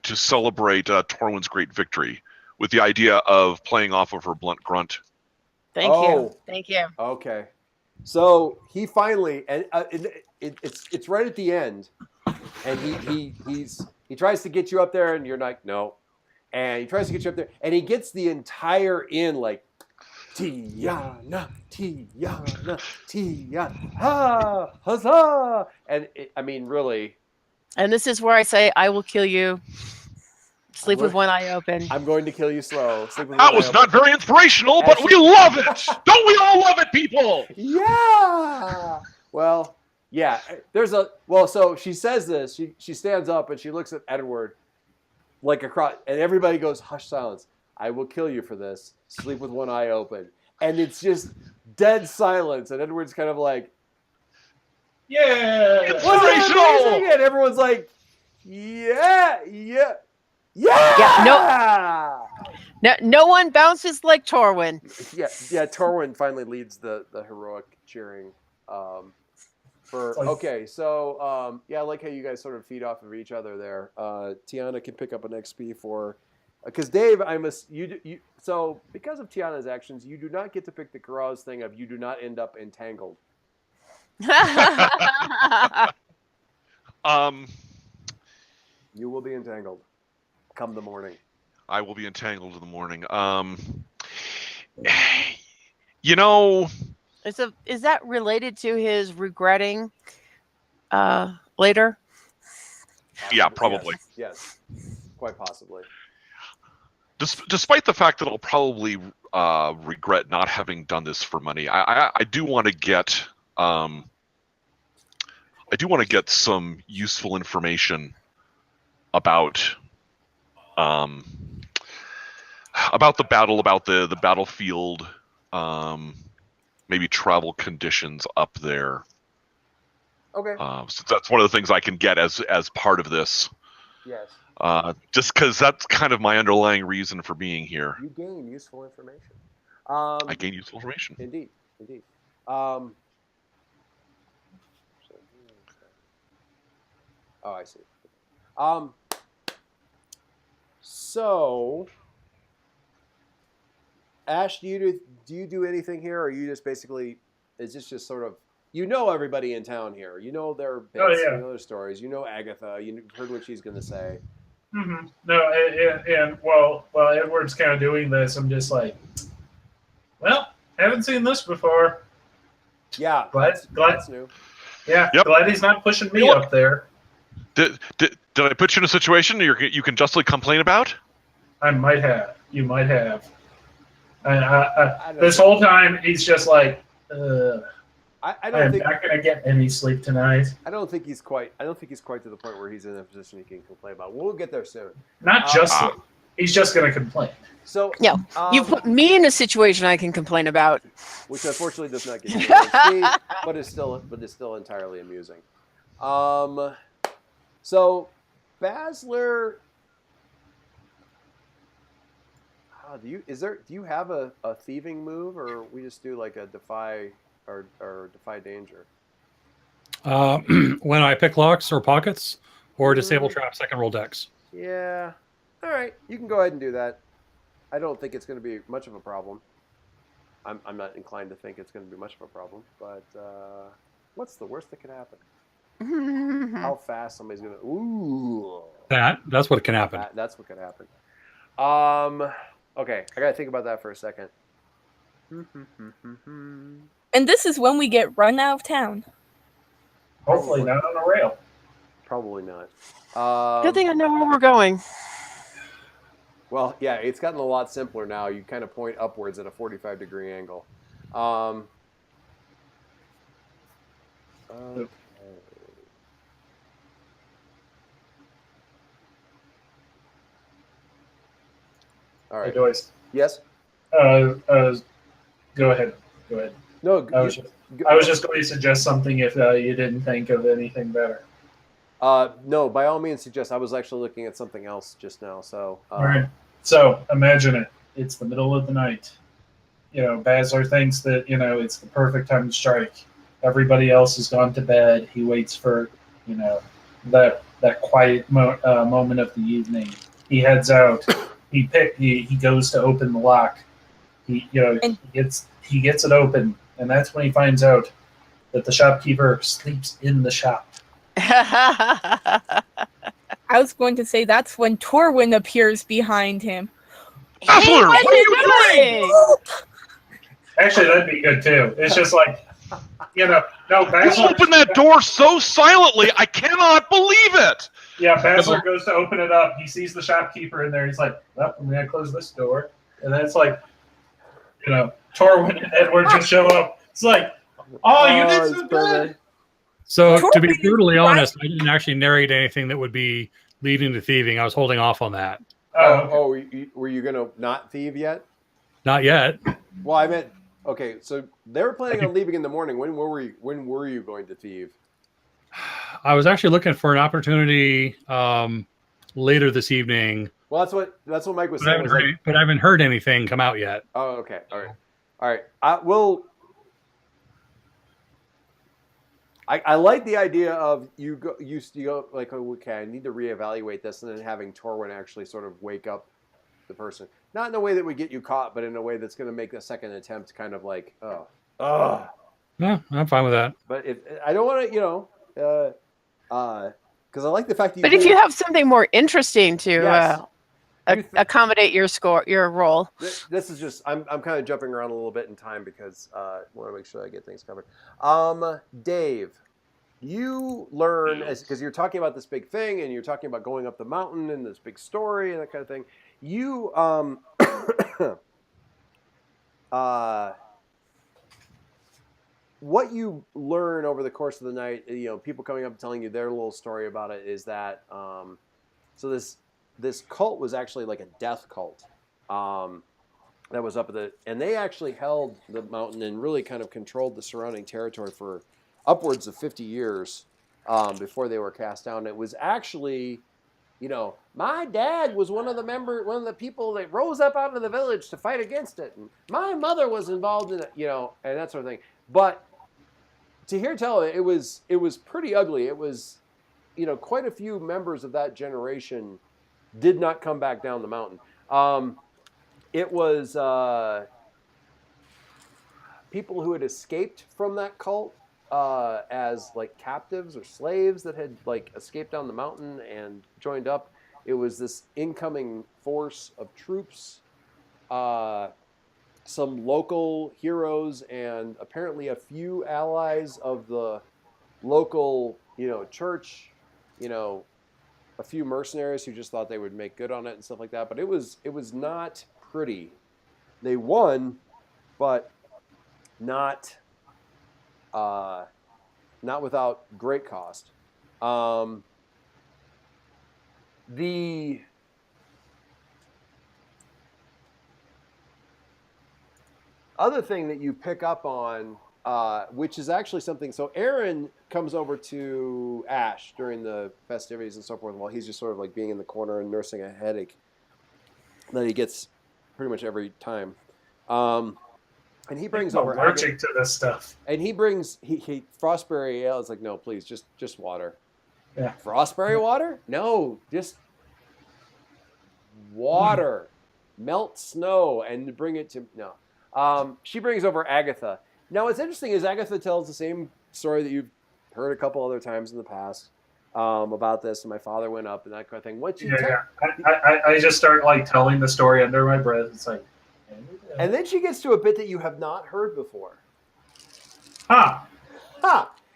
celebrate Torwin's great victory, with the idea of playing off of her blunt grunt. Thank you. Okay, so he finally, and it's right at the end, and he tries to get you up there, and you're like, no, and he tries to get you up there, and he gets the entire inn like, Tiana, ha, huzzah, and I mean, really. And this is where I say, I will kill you. Sleep with one eye open. I'm going to kill you slow. That was not very inspirational, but we love it. Don't we all love it, people? Yeah. Well, yeah. So she says this. She stands up and she looks at Edward like across, and everybody goes, hush, silence. I will kill you for this. Sleep with one eye open. And it's just dead silence. And Edward's kind of like, yeah. Inspirational. And everyone's like, yeah. No one bounces like Torwin. Yeah. Torwin finally leads the heroic cheering. Okay, so I like how you guys sort of feed off of each other there. Tiana can pick up an XP for, because Dave, so because of Tiana's actions, you do not get to pick the carouse thing of you do not end up entangled. You will be entangled. Come the morning. I will be entangled in the morning. Is that related to his regretting later? Yeah, probably. Yes. Quite possibly. Despite the fact that I'll probably regret not having done this for money, I do want to get some useful information about the battle, about the battlefield, maybe travel conditions up there. Okay. So that's one of the things I can get as part of this. Yes. Just because that's kind of my underlying reason for being here. You gain useful information. I gain useful information. Indeed. Oh, I see. So, Ash, do you do anything here, or are you just basically? Is this just sort of everybody in town here? You know their bits, yeah. you know their stories. You know Agatha. You heard what she's going to say. Mm-hmm. No, and while Edward's kind of doing this, I'm just like, well, haven't seen this before. Yeah, glad that's new. Yeah, Yep. glad he's not pushing me up there. Did I put you in a situation you can justly complain about? I might have. You might have. I don't This know. whole time, he's just like, I I'm don't think not gonna get any sleep tonight. I don't think he's quite to the point where he's in a position he can complain about. We'll get there soon. Not just he's just gonna complain. So No, you put me in a situation I can complain about, which unfortunately does not get you speed, but is still entirely amusing. So Basler, do you have a thieving move, or we just do like a defy or defy danger? When I pick locks or pockets, or disable traps, I can roll dex. Yeah. All right, you can go ahead and do that. I don't think it's going to be much of a problem. I'm not inclined to think it's going to be much of a problem, but what's the worst that could happen? How fast somebody's going to... Ooh. That's what can happen. That's what could happen. Okay, I got to think about that for a second. And this is when we get run out of town. Hopefully not on a rail. Probably not. good thing I know where we're going. Well, yeah, it's gotten a lot simpler now. You kind of point upwards at a 45-degree angle. Okay. All right. Hey, Joyce. Yes? Go ahead. No, I was just going to suggest something if you didn't think of anything better. no, by all means suggest. I was actually looking at something else just now. So, All right. So imagine it. It's the middle of the night. Basler thinks that, it's the perfect time to strike. Everybody else has gone to bed. He waits for, that quiet moment of the evening. He heads out. He goes to open the lock. He gets it open, and that's when he finds out that the shopkeeper sleeps in the shop. I was going to say that's when Torwin appears behind him. Basler, what are you doing? Actually, that'd be good too. It's just like, no, Basler. You opened that door so silently, I cannot believe it. Yeah, Basler goes to open it up. He sees the shopkeeper in there. He's like, well, I'm going to close this door. And then it's like, Torwin and Edward just show up. It's like, oh, you did so good. So, to be brutally honest, I didn't actually narrate anything that would be leading to thieving. I was holding off on that. Were you going to not thieve yet? Not yet. Well, I meant, okay, so they were planning on leaving in the morning. When were you going to thieve? I was actually looking for an opportunity later this evening. Well, that's what Mike was saying. But I haven't heard anything come out yet. Oh, okay. All right. I like the idea of you go like, okay, I need to reevaluate this, and then having Torwin actually sort of wake up the person, not in a way that would get you caught, but in a way that's going to make the second attempt kind of like, Yeah, I'm fine with that. But if I don't want to, because I like the fact that. But if you have something more interesting to Yes. accommodate your role. This is just I'm kind of jumping around a little bit in time because I want to make sure I get things covered. Dave, you learn because you're talking about this big thing and you're talking about going up the mountain and this big story and that kind of thing. You what you learn over the course of the night, people coming up and telling you their little story about it is that so this cult was actually like a death cult that was up and they actually held the mountain and really kind of controlled the surrounding territory for upwards of 50 years before they were cast down. It was actually my dad was one of the people that rose up out of the village to fight against it, and my mother was involved in it, and that sort of thing. But to hear tell it was pretty ugly. It was, quite a few members of that generation did not come back down the mountain. It was people who had escaped from that cult as like captives or slaves that had like escaped down the mountain and joined up. It was this incoming force of troops, some local heroes, and apparently a few allies of the local, church, a few mercenaries who just thought they would make good on it and stuff like that. But it was not pretty. They won, but not without great cost. The other thing that you pick up on, which is actually something, so Aaron comes over to Ash during the festivities and so forth while he's just sort of like being in the corner and nursing a headache that he gets pretty much every time. And he brings over allergic to this stuff. And he brings he Frostberry ale. It's like, no, please, just water. Yeah. Frostberry water? No, just water. Melt snow and bring it to no. She brings over Agatha. Now, what's interesting is Agatha tells the same story that you've heard a couple other times in the past about this. And my father went up and that kind of thing. What you I just start like telling the story under my breath. It's like. And then she gets to a bit that you have not heard before. Ha!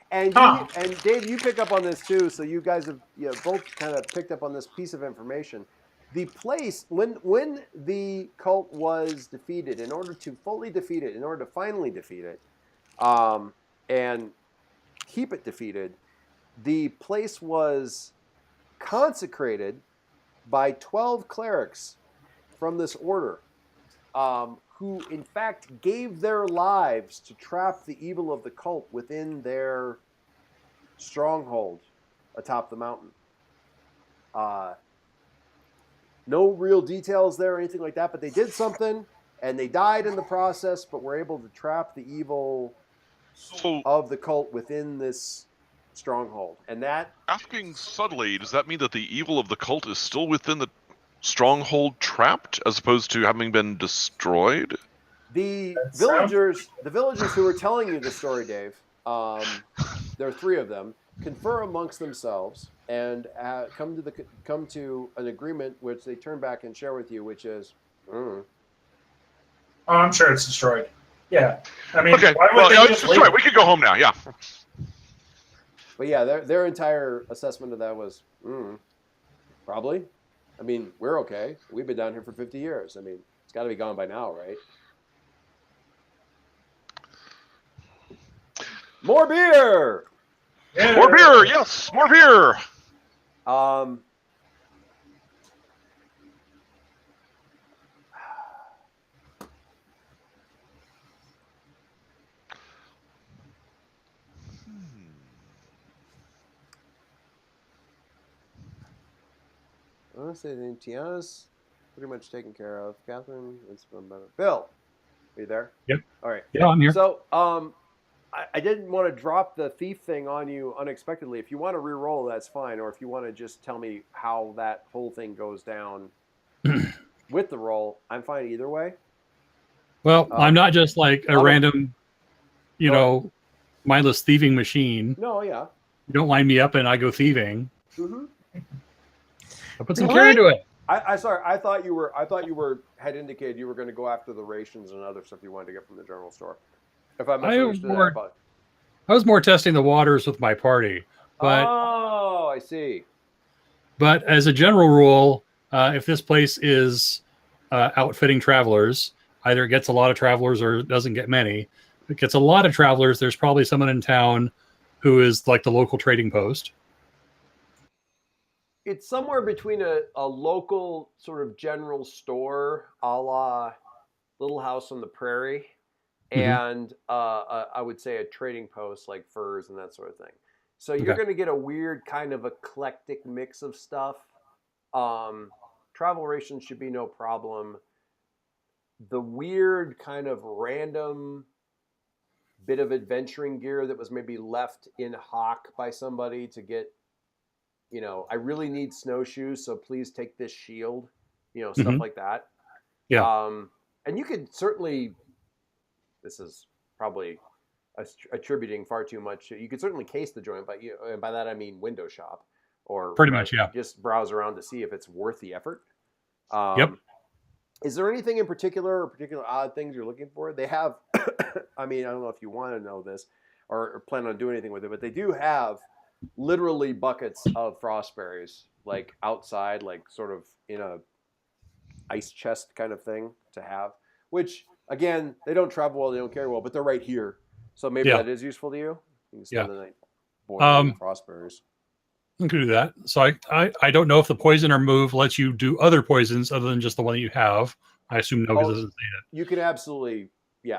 And and Dave, you pick up on this too. So you guys have both kind of picked up on this piece of information. The place when the cult was defeated, in order to fully defeat it, in order to finally defeat it, and keep it defeated, the place was consecrated by 12 clerics from this order. Who in fact gave their lives to trap the evil of the cult within their stronghold atop the mountain. No real details there or anything like that, but they did something, and they died in the process, but were able to trap the evil of the cult within this stronghold. And that... Asking subtly, does that mean that the evil of the cult is still within the stronghold trapped as opposed to having been destroyed? The villagers who were telling you the story, Dave, there are 3 of them, confer amongst themselves and come to an agreement which they turn back and share with you, which is Oh, I'm sure it's destroyed. Yeah. I mean, okay. Why would it's destroyed. We can go home now, yeah. But yeah, their entire assessment of that was probably. I mean, we're okay. We've been down here for 50 years. I mean, it's got to be gone by now, right? More beer! Yeah. More beer, yes, more beer! I want to say Tiana's pretty much taken care of. Catherine, it's Bill, are you there? Yep. All right. Yeah, I'm here. So, I didn't want to drop the thief thing on you unexpectedly. If you want to re-roll, that's fine. Or if you want to just tell me how that whole thing goes down with the roll, I'm fine either way. Well, I'm not just like a random, mindless thieving machine. No, yeah. You don't line me up and I go thieving. Mm-hmm. I put some care into it. I thought you had indicated you were going to go after the rations and other stuff you wanted to get from the general store. If I misunderstood that, I was more testing the waters with my party. But, oh, I see. But as a general rule, if this place is outfitting travelers, either it gets a lot of travelers or it doesn't get many. If it gets a lot of travelers, there's probably someone in town who is like the local trading post. It's somewhere between a local sort of general store a la Little House on the Prairie and I would say a trading post like furs and that sort of thing. So you're going to get a weird kind of eclectic mix of stuff. Travel rations should be no problem. The weird kind of random bit of adventuring gear that was maybe left in hock by somebody to get, I really need snowshoes, so please take this shield, stuff like that. Yeah. And you could certainly, this is probably attributing far too much. You could certainly case the joint, but and by that I mean window shop, or Pretty much, yeah. just browse around to see if it's worth the effort. Yep. Is there anything in particular or particular odd things you're looking for? They have, I mean, I don't know if you want to know this or plan on doing anything with it, but they do have literally buckets of frostberries, like outside, like sort of in a ice chest kind of thing to have, which again, they don't travel well, they don't carry well, but they're right here. So maybe that is useful to you. You can spend the night boiling frostberries. You can do that. So I don't know if the poison or move lets you do other poisons other than just the one that you have. I assume no, because it doesn't say it. You can absolutely,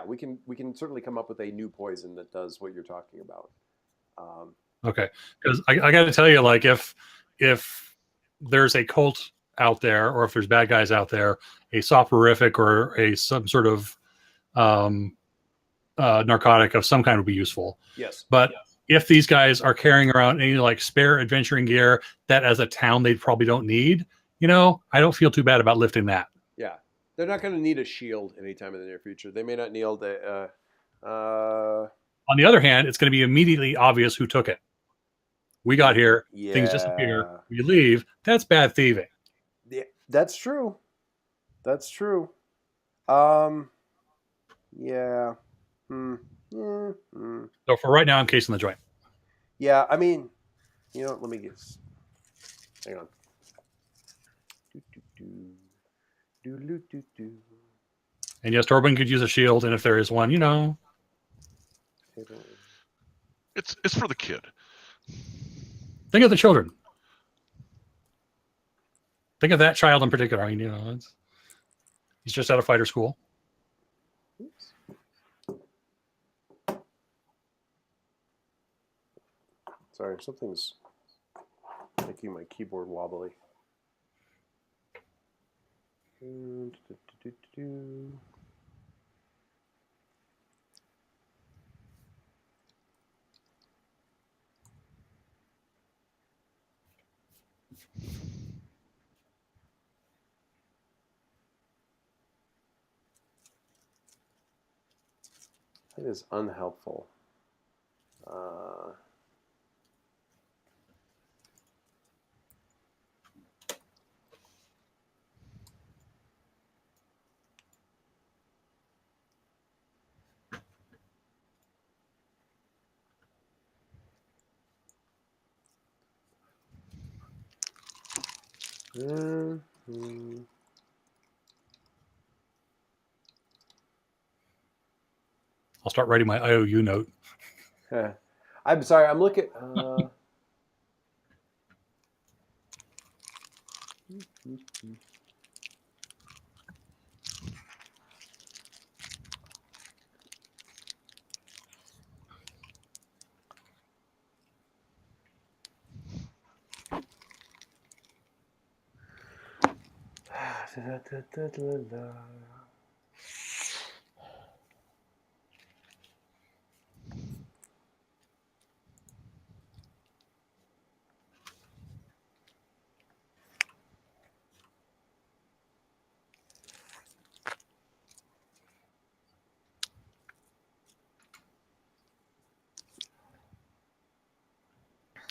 we can certainly come up with a new poison that does what you're talking about. Okay, because I got to tell you, like if there's a cult out there, or if there's bad guys out there, a soporific or some sort of narcotic of some kind would be useful. Yes, but. Yes. If these guys are carrying around any like spare adventuring gear that as a town they probably don't need, I don't feel too bad about lifting that. Yeah. They're not going to need a shield anytime in the near future. They may not need the... On the other hand, it's going to be immediately obvious who took it. We got here, things disappear, we leave. That's bad thieving. Yeah, that's true. That's true. Yeah. So for right now, I'm casing the joint. Yeah, I mean, let me guess. Hang on. And yes, Torben could use a shield, and if there is one, It's for the kid. Think of the children. Think of that child in particular. I mean, he's just out of fighter school. Sorry, something's making my keyboard wobbly. It is unhelpful. I'll start writing my IOU note. I'm sorry. I'm looking.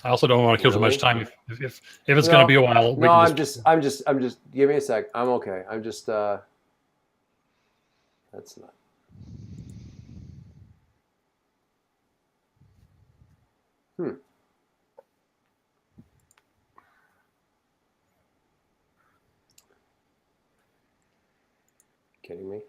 I also don't want to kill too much time if it's going to be a while. No, I'm just. Give me a sec. I'm okay. I'm just. That's not. Kidding me?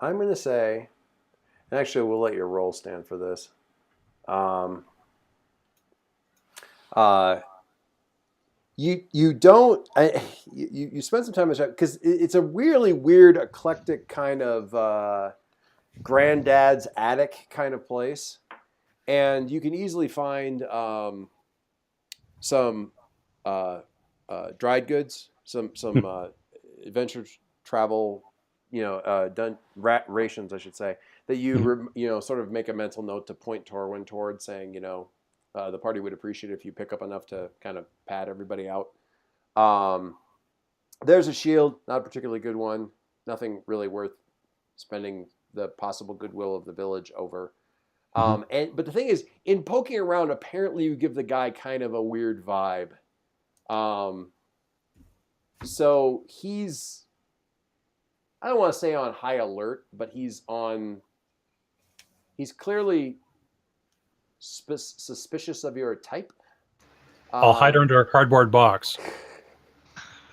I'm going to say, and actually we'll let your roll stand for this. You don't you spend some time in because it's a really weird eclectic kind of granddad's attic kind of place, and you can easily find some dried goods, some adventure travel, done rations, I should say, that you sort of make a mental note to point Torwin toward, saying, the party would appreciate it if you pick up enough to kind of pad everybody out. There's a shield, not a particularly good one, nothing really worth spending the possible goodwill of the village over. But the thing is, in poking around, apparently you give the guy kind of a weird vibe. So he's, I don't want to say on high alert, but he's clearly suspicious of your type. I'll hide under a cardboard box.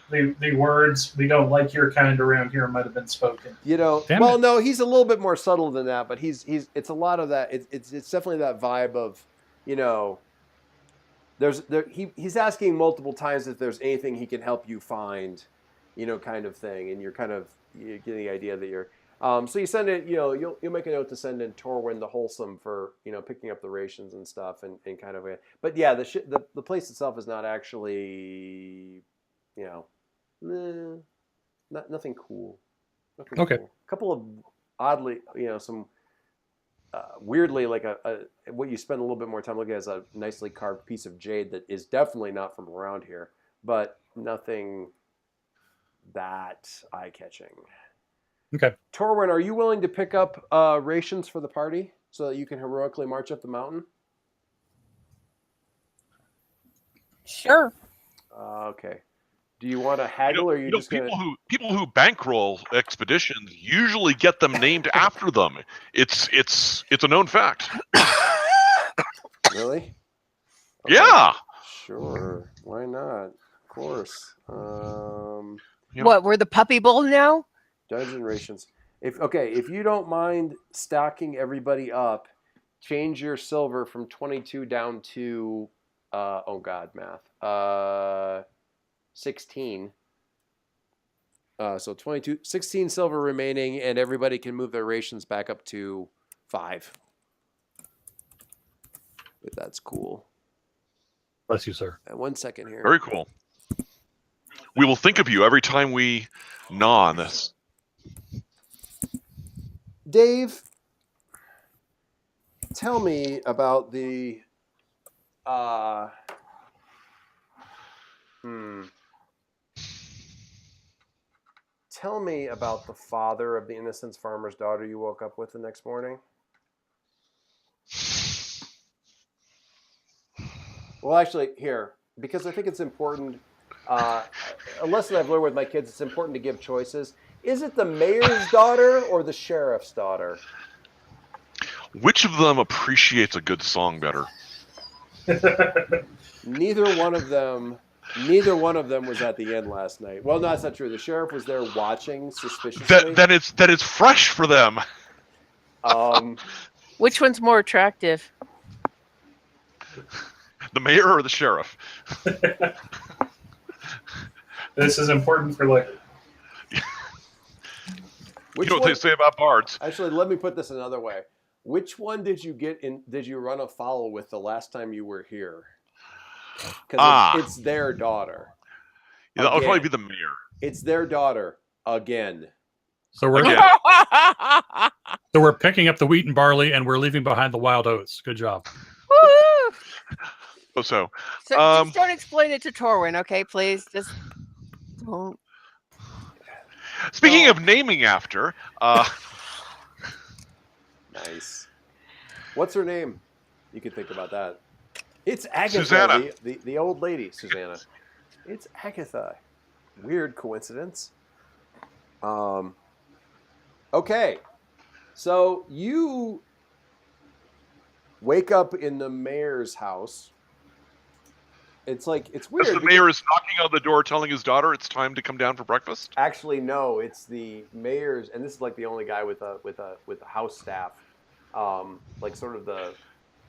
The words "we don't like your kind" around here might have been spoken. No, he's a little bit more subtle than that, but it's a lot of that. It's definitely that vibe of, he's asking multiple times if there's anything he can help you find, kind of thing, and you're getting the idea that you're. So you send it, you'll make a note to send in Torwin the Wholesome for, picking up the rations and stuff and kind of. But yeah, the place itself is not actually, nothing cool. Okay. Cool. A couple of oddly, some weirdly, like what you spend a little bit more time looking at is a nicely carved piece of jade that is definitely not from around here, but nothing that eye-catching. Okay. Torwin, are you willing to pick up rations for the party so that you can heroically march up the mountain? Sure. Okay. Do you want to haggle, or are you just people gonna... people who bankroll expeditions usually get them named after them. It's a known fact. Really? Okay. Yeah. Sure. Why not? Of course. What? We're the puppy bowl now? Dungeon rations. If you don't mind stocking everybody up, change your silver from 22 down to math. 16. So 16 silver remaining, and everybody can move their rations back up to 5. If that's cool. Bless you, sir. 1 second here. Very cool. We will think of you every time we gnaw on this. Dave, tell me about the Tell me about the father of the innocence farmer's daughter you woke up with the next morning. Well, actually, here, because I think it's important, a lesson I've learned with my kids, it's important to give choices. Is it the mayor's daughter or the sheriff's daughter? Which of them appreciates a good song better? Neither one of them was at the inn last night. Well, no, that's not true. The sheriff was there watching suspiciously. That it's fresh for them. Which one's more attractive? The mayor or the sheriff? This is important for liquor. You know what they say about bards. Actually, let me put this another way. Which one did you run afoul with the last time you were here? Because it's their daughter. Yeah, that'll probably be the mayor. It's their daughter again. So we're picking up the wheat and barley, and we're leaving behind the wild oats. Good job. So just don't explain it to Torwin, okay? Please, just don't. Speaking of naming after, nice. What's her name? You can think about that. It's Agatha, Susanna. The old lady, Susanna. It's Agatha. Weird coincidence. Okay. So you wake up in the mayor's house, It's weird. As the mayor is knocking on the door, telling his daughter it's time to come down for breakfast. Actually, no. It's the mayor's, and this is like the only guy with a house staff, like sort of the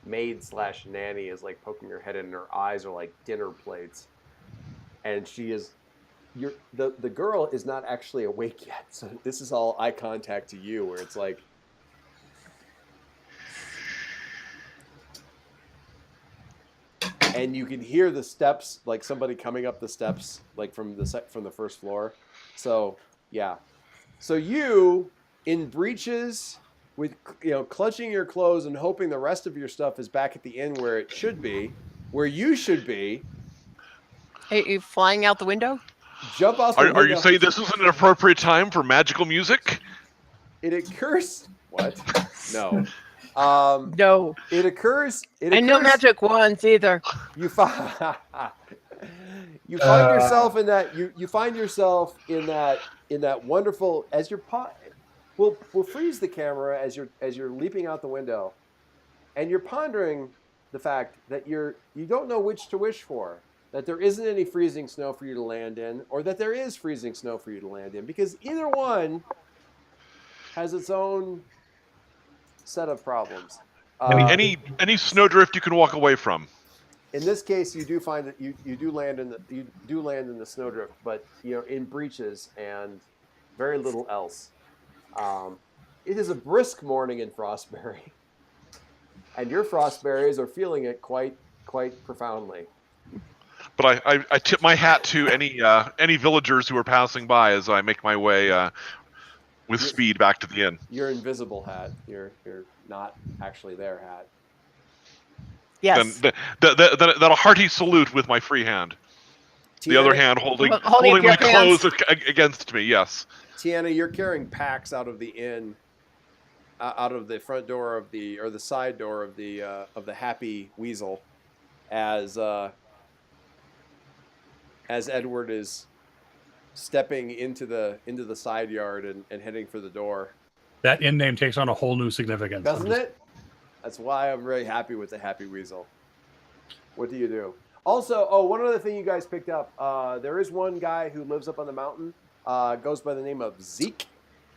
maid / nanny is like poking her head in, and her eyes are like dinner plates, and she is. The girl is not actually awake yet, so this is all eye contact to you, where it's like, and you can hear the steps, like somebody coming up the steps, like from the first floor. So yeah, so you in breeches with clutching your clothes and hoping the rest of your stuff is back at the inn where it should be, where you should be. Hey, are you flying out the window? Jump off the window. Are you saying this isn't an appropriate time for magical music? It occurs. What? No. No. It occurs. And no magic wands either. You find yourself in that. You find yourself in that wonderful as you're. We'll freeze the camera as you're leaping out the window, and you're pondering the fact that you don't know which to wish for. That there isn't any freezing snow for you to land in, or that there is freezing snow for you to land in, because either one has its own set of problems. Any snowdrift you can walk away from. In this case, you do find that you do land in the snowdrift, but in breeches and very little else. It is a brisk morning in Frostbury, and your Frostberries are feeling it quite profoundly. But I tip my hat to any villagers who are passing by as I make my way with speed back to the inn. Your invisible hat. You're not actually their hat. Yes. Then a hearty salute with my free hand. The other hand holding my clothes against me. Yes. Tiana, you're carrying packs out of the inn, out of the front door of the side door of the Happy Weasel, as Edward is stepping into the side yard and heading for the door. That inn name takes on a whole new significance. Doesn't it? That's why I'm very happy with the Happy Weasel. What do you do? Also, one other thing you guys picked up. There is one guy who lives up on the mountain, goes by the name of Zeke.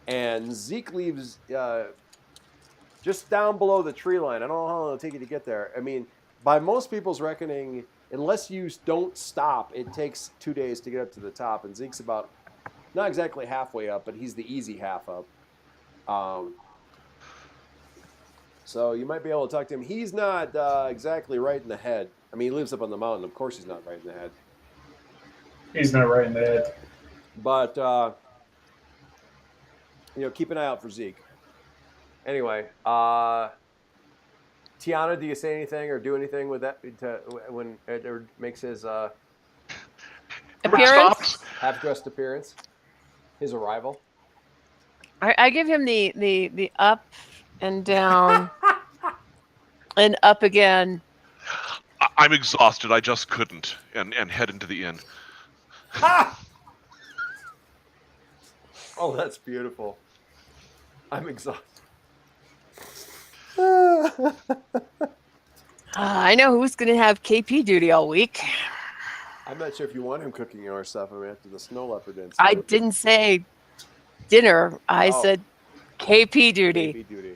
And Zeke lives just down below the tree line. I don't know how long it'll take you to get there. I mean, by most people's reckoning, unless you don't stop, it takes 2 days to get up to the top. And Zeke's about, not exactly halfway up, but he's the easy half up. So you might be able to talk to him. He's not exactly right in the head. I mean, he lives up on the mountain. Of course he's not right in the head. He's not right in the head. But, keep an eye out for Zeke. Anyway, Tiana, do you say anything or do anything with that when Edward makes his appearance? Half-dressed appearance? His arrival? I give him the up and down and up again. I'm exhausted. I just couldn't and head into the inn. Oh, that's beautiful. I'm exhausted. I know who's going to have KP duty all week. I'm not sure if you want him cooking our stuff. I mean, after the snow leopard incident. I didn't say dinner. I said KP duty. KP duty.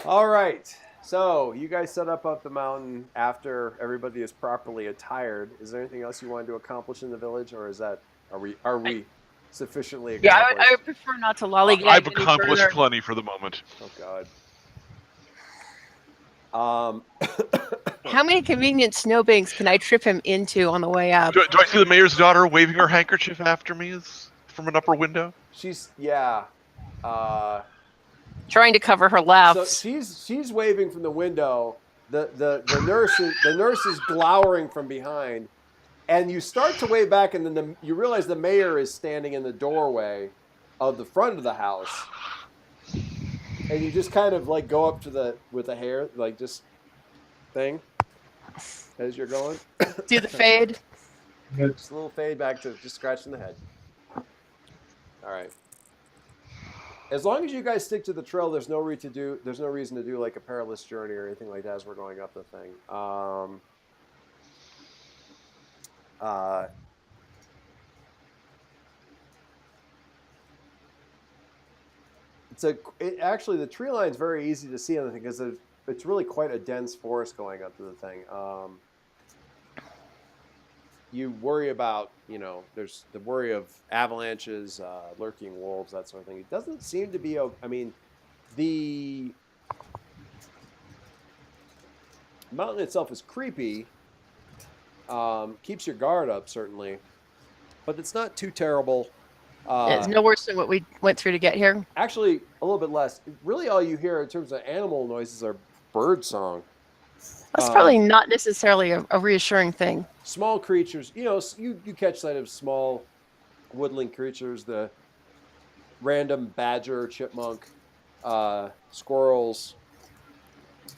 All right. So you guys set up the mountain after everybody is properly attired. Is there anything else you wanted to accomplish in the village, or are we sufficiently accomplished? Yeah, I would prefer not to lollygag. I've accomplished plenty for the moment. Oh God. How many convenient snowbanks can I trip him into on the way up? Do I see the mayor's daughter waving her handkerchief after me from an upper window? She's trying to cover her laughs. So she's waving from the window. The nurse is glowering from behind, and you start to wave back, and then you realize the mayor is standing in the doorway of the front of the house, and you just kind of like go up to with the hair like just thing as you're going. Do the fade. Just a little fade back to just scratching the head. All right. As long as you guys stick to the trail, there's no reason to do like a perilous journey or anything like that as we're going up the thing. Actually, the tree line is very easy to see on the thing because it's really quite a dense forest going up to the thing. You worry about, there's the worry of avalanches, lurking wolves, that sort of thing. It doesn't seem to be. I mean, the mountain itself is creepy. Keeps your guard up certainly, but it's not too terrible. It's no worse than what we went through to get here. Actually, a little bit less. Really, all you hear in terms of animal noises are bird song. That's probably not necessarily a reassuring thing. Small creatures, you catch sight of small woodland creatures, the random badger, chipmunk, squirrels,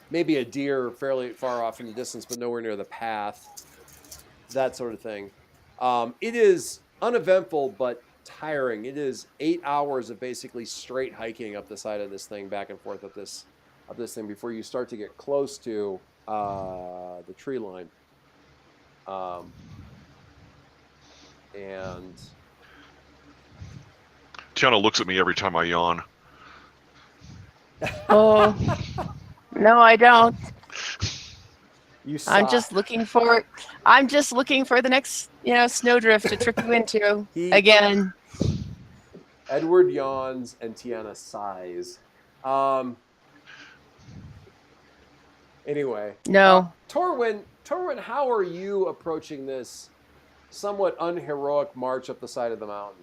maybe a deer fairly far off in the distance, but nowhere near the path, that sort of thing. It is uneventful, but tiring. It is 8 hours of basically straight hiking up the side of this thing, back and forth up this thing before you start to get close to the tree line. And Tiana looks at me every time I yawn. Oh, no, I don't. I'm sigh. just looking for the next, snowdrift to trip you into again. Edward yawns and Tiana sighs. Anyway. No. Torwin, how are you approaching this somewhat unheroic march up the side of the mountain?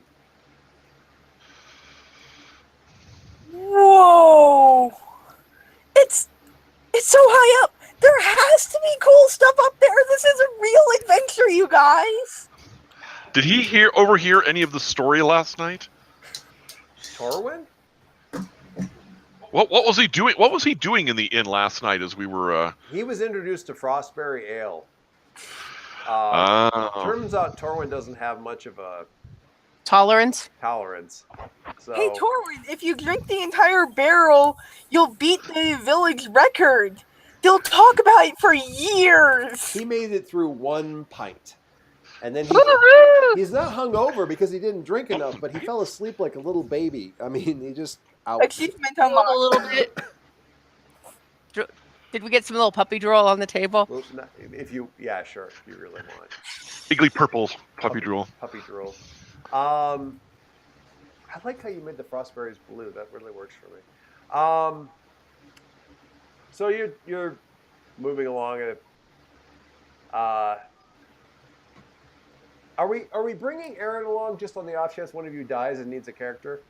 Whoa! It's so high up. There has to be cool stuff up there. This is a real adventure, you guys. Did he overhear any of the story last night? Torwin? What was he doing? What was he doing in the inn last night as we were? He was introduced to Frostberry Ale. Oh. Turns out Torwin doesn't have much of a tolerance. So, hey, Torwin, if you drink the entire barrel, you'll beat the village record. They'll talk about it for years. He made it through 1 pint. And then he's not hungover because he didn't drink enough, but he fell asleep like a little baby. I mean, he just out. Achievement unlocked. A little bit. Did we get some little puppy drool on the table? Well, sure, if you really want. Vaguely purple puppy drool. Puppy drool. I like how you made the frostberries blue. That really works for me. So you're moving along, and are we bringing Aaron along just on the off chance one of you dies and needs a character?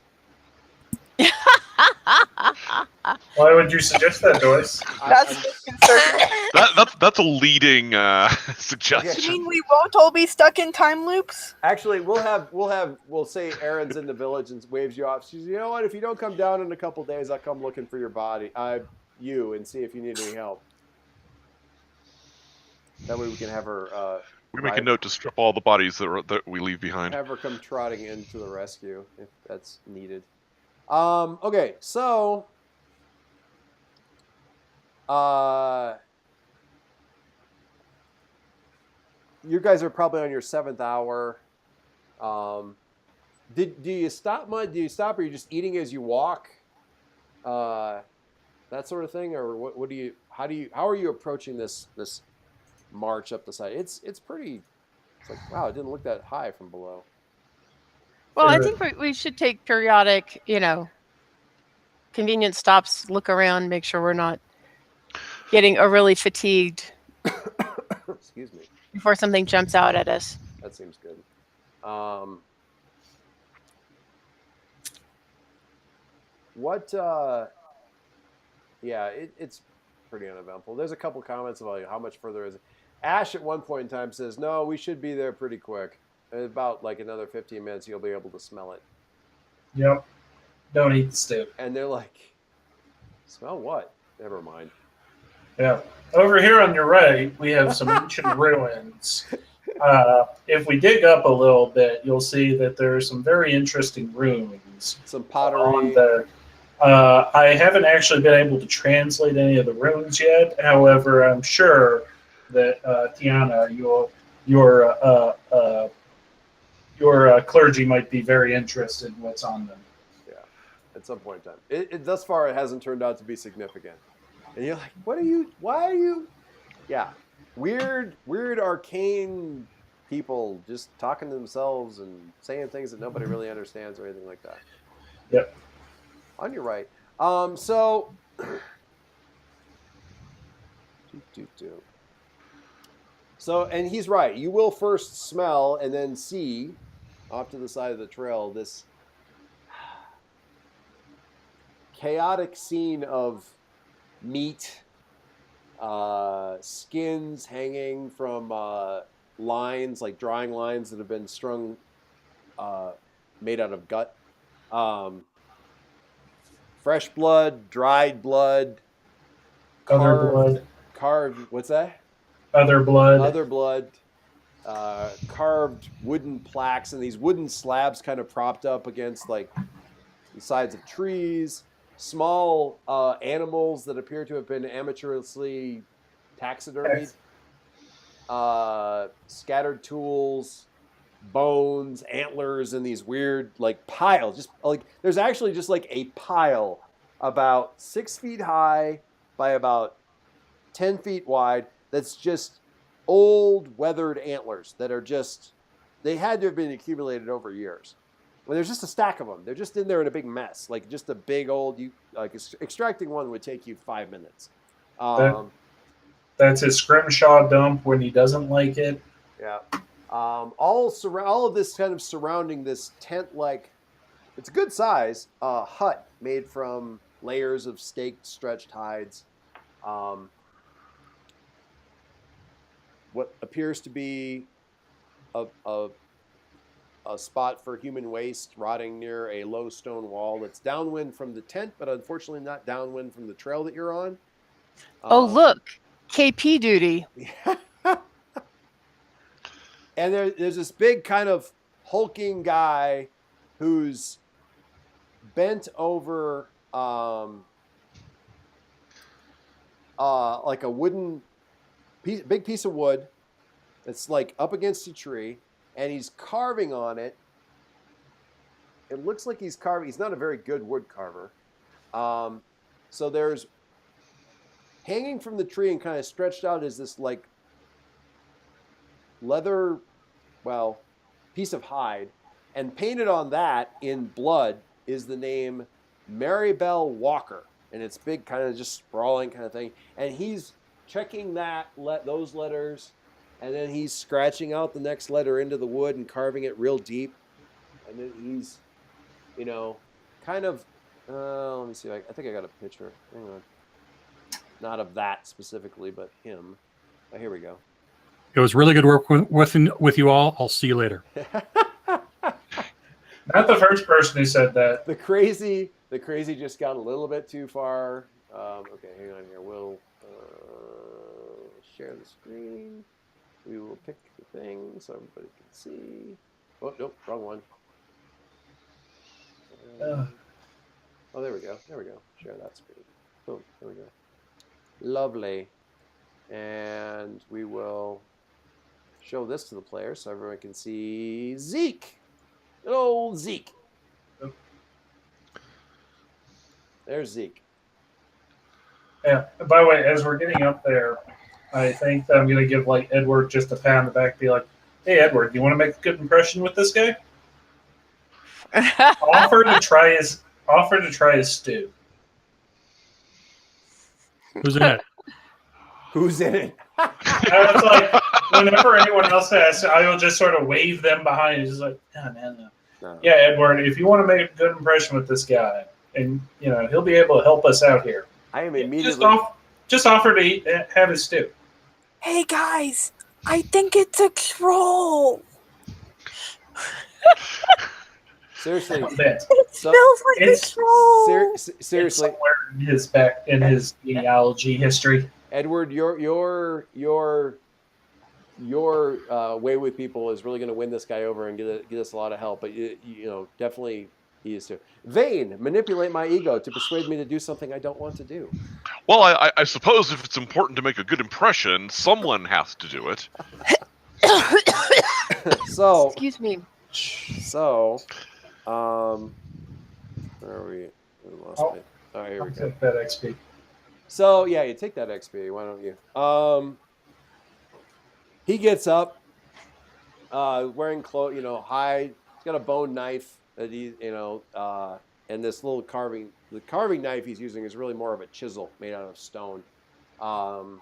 Why would you suggest that, Doris? That's concerning. That's a leading suggestion. You mean we won't all be stuck in time loops? Actually, we'll say Aaron's in the village and waves you off. She says, "You know what? If you don't come down in a couple days, I'll come looking for your body, and see if you need any help." That way we can have her. We make a note to strip all the bodies that we leave behind. Have her come trotting into the rescue if that's needed. Okay, so you guys are probably on your 7th hour. Do you stop much? Do you stop, or are you just eating as you walk? That sort of thing, or what do you? How are you approaching this march up the side? It's pretty. It's like, wow, it didn't look that high from below. Well, I think we should take periodic, convenient stops, look around, make sure we're not getting overly fatigued. Excuse me. Before something jumps out at us. That seems good. It's pretty uneventful. There's a couple comments about how much further is it. Ash at one point in time says, "No, we should be there pretty quick. In about like another 15 minutes, you'll be able to smell it." Yep. Don't eat the stew. And they're like, "Smell what?" Never mind. Yeah. Over here on your right, we have some ancient ruins. If we dig up a little bit, you'll see that there are some very interesting runes. Some pottery. On there. I haven't actually been able to translate any of the runes yet. However, I'm sure that Tiana, you'll your clergy might be very interested in what's on them. Yeah, at some point in time. Thus far, it hasn't turned out to be significant. And you're like, why are you? Yeah, weird arcane people just talking to themselves and saying things that nobody really understands or anything like that. Yep. On your right. So. So, and he's right. You will first smell and then see off to the side of the trail this chaotic scene of meat, skins hanging from lines, like drying lines that have been strung, made out of gut. Fresh blood, dried blood, carved. What's that? Other blood. Carved wooden plaques and these wooden slabs kind of propped up against like the sides of trees. Small animals that appear to have been amateurishly taxidermied. Scattered tools, bones, antlers, and these weird like piles. Just like there's actually just like a pile about 6 feet high by about 10 feet wide. That's just old weathered antlers that are just, they had to have been accumulated over years. Well, there's just a stack of them. They're just in there in a big mess, like just a big old, extracting one would take you 5 minutes. That's his scrimshaw dump when he doesn't like it. Yeah. All of this kind of surrounding this tent-like, it's a good size hut made from layers of staked, stretched hides. What appears to be a spot for human waste rotting near a low stone wall that's downwind from the tent, but unfortunately not downwind from the trail that you're on. Oh, look, KP duty. And there's this big kind of hulking guy who's bent over like a wooden big piece of wood that's like up against a tree, and he's carving on it. It looks like he's carving. He's not a very good wood carver. So there's hanging from the tree and kind of stretched out is this like leather, piece of hide, and painted on that in blood is the name Marybelle Walker, and it's big, kind of just sprawling kind of thing. And he's checking those letters, and then he's scratching out the next letter into the wood and carving it real deep. And then he's, kind of, let me see. I think I got a picture. Hang on. Not of that specifically, but him. Oh, here we go. It was really good work with you all. I'll see you later. Not the first person who said that. The crazy just got a little bit too far. Okay, hang on here. We'll share the screen. We will pick the thing so everybody can see. Oh, nope, wrong one. Oh, there we go. Share that screen. Boom, there we go. Lovely. And we will show this to the player so everyone can see Zeke. Good old Zeke. There's Zeke. Yeah. By the way, as we're getting up there, I think that I'm going to give Edward just a pat on the back, be like, "Hey, Edward, you want to make a good impression with this guy? Offer to try his stew." Who's in it? Who's in it? I was like, whenever anyone else asks, I will just sort of wave them behind. It's just like, no. Yeah, Edward, if you want to make a good impression with this guy, and he'll be able to help us out here. I am immediately just offer to have his stew. Hey guys, I think it's a troll. Seriously, It smells like a troll. Seriously, somewhere in his genealogy history. Edward, your way with people is really going to win this guy over and get us a lot of help. But definitely he is too. Vane, manipulate my ego to persuade me to do something I don't want to do. Well, I suppose if it's important to make a good impression, someone has to do it. So, Excuse me. where are we? We lost Oh. it. Oh, here we I'll go. take that XP. So yeah, you take that XP. Why don't you? He gets up, wearing clothes, hide. He's got a bone knife that and this little carving. The carving knife he's using is really more of a chisel made out of stone. And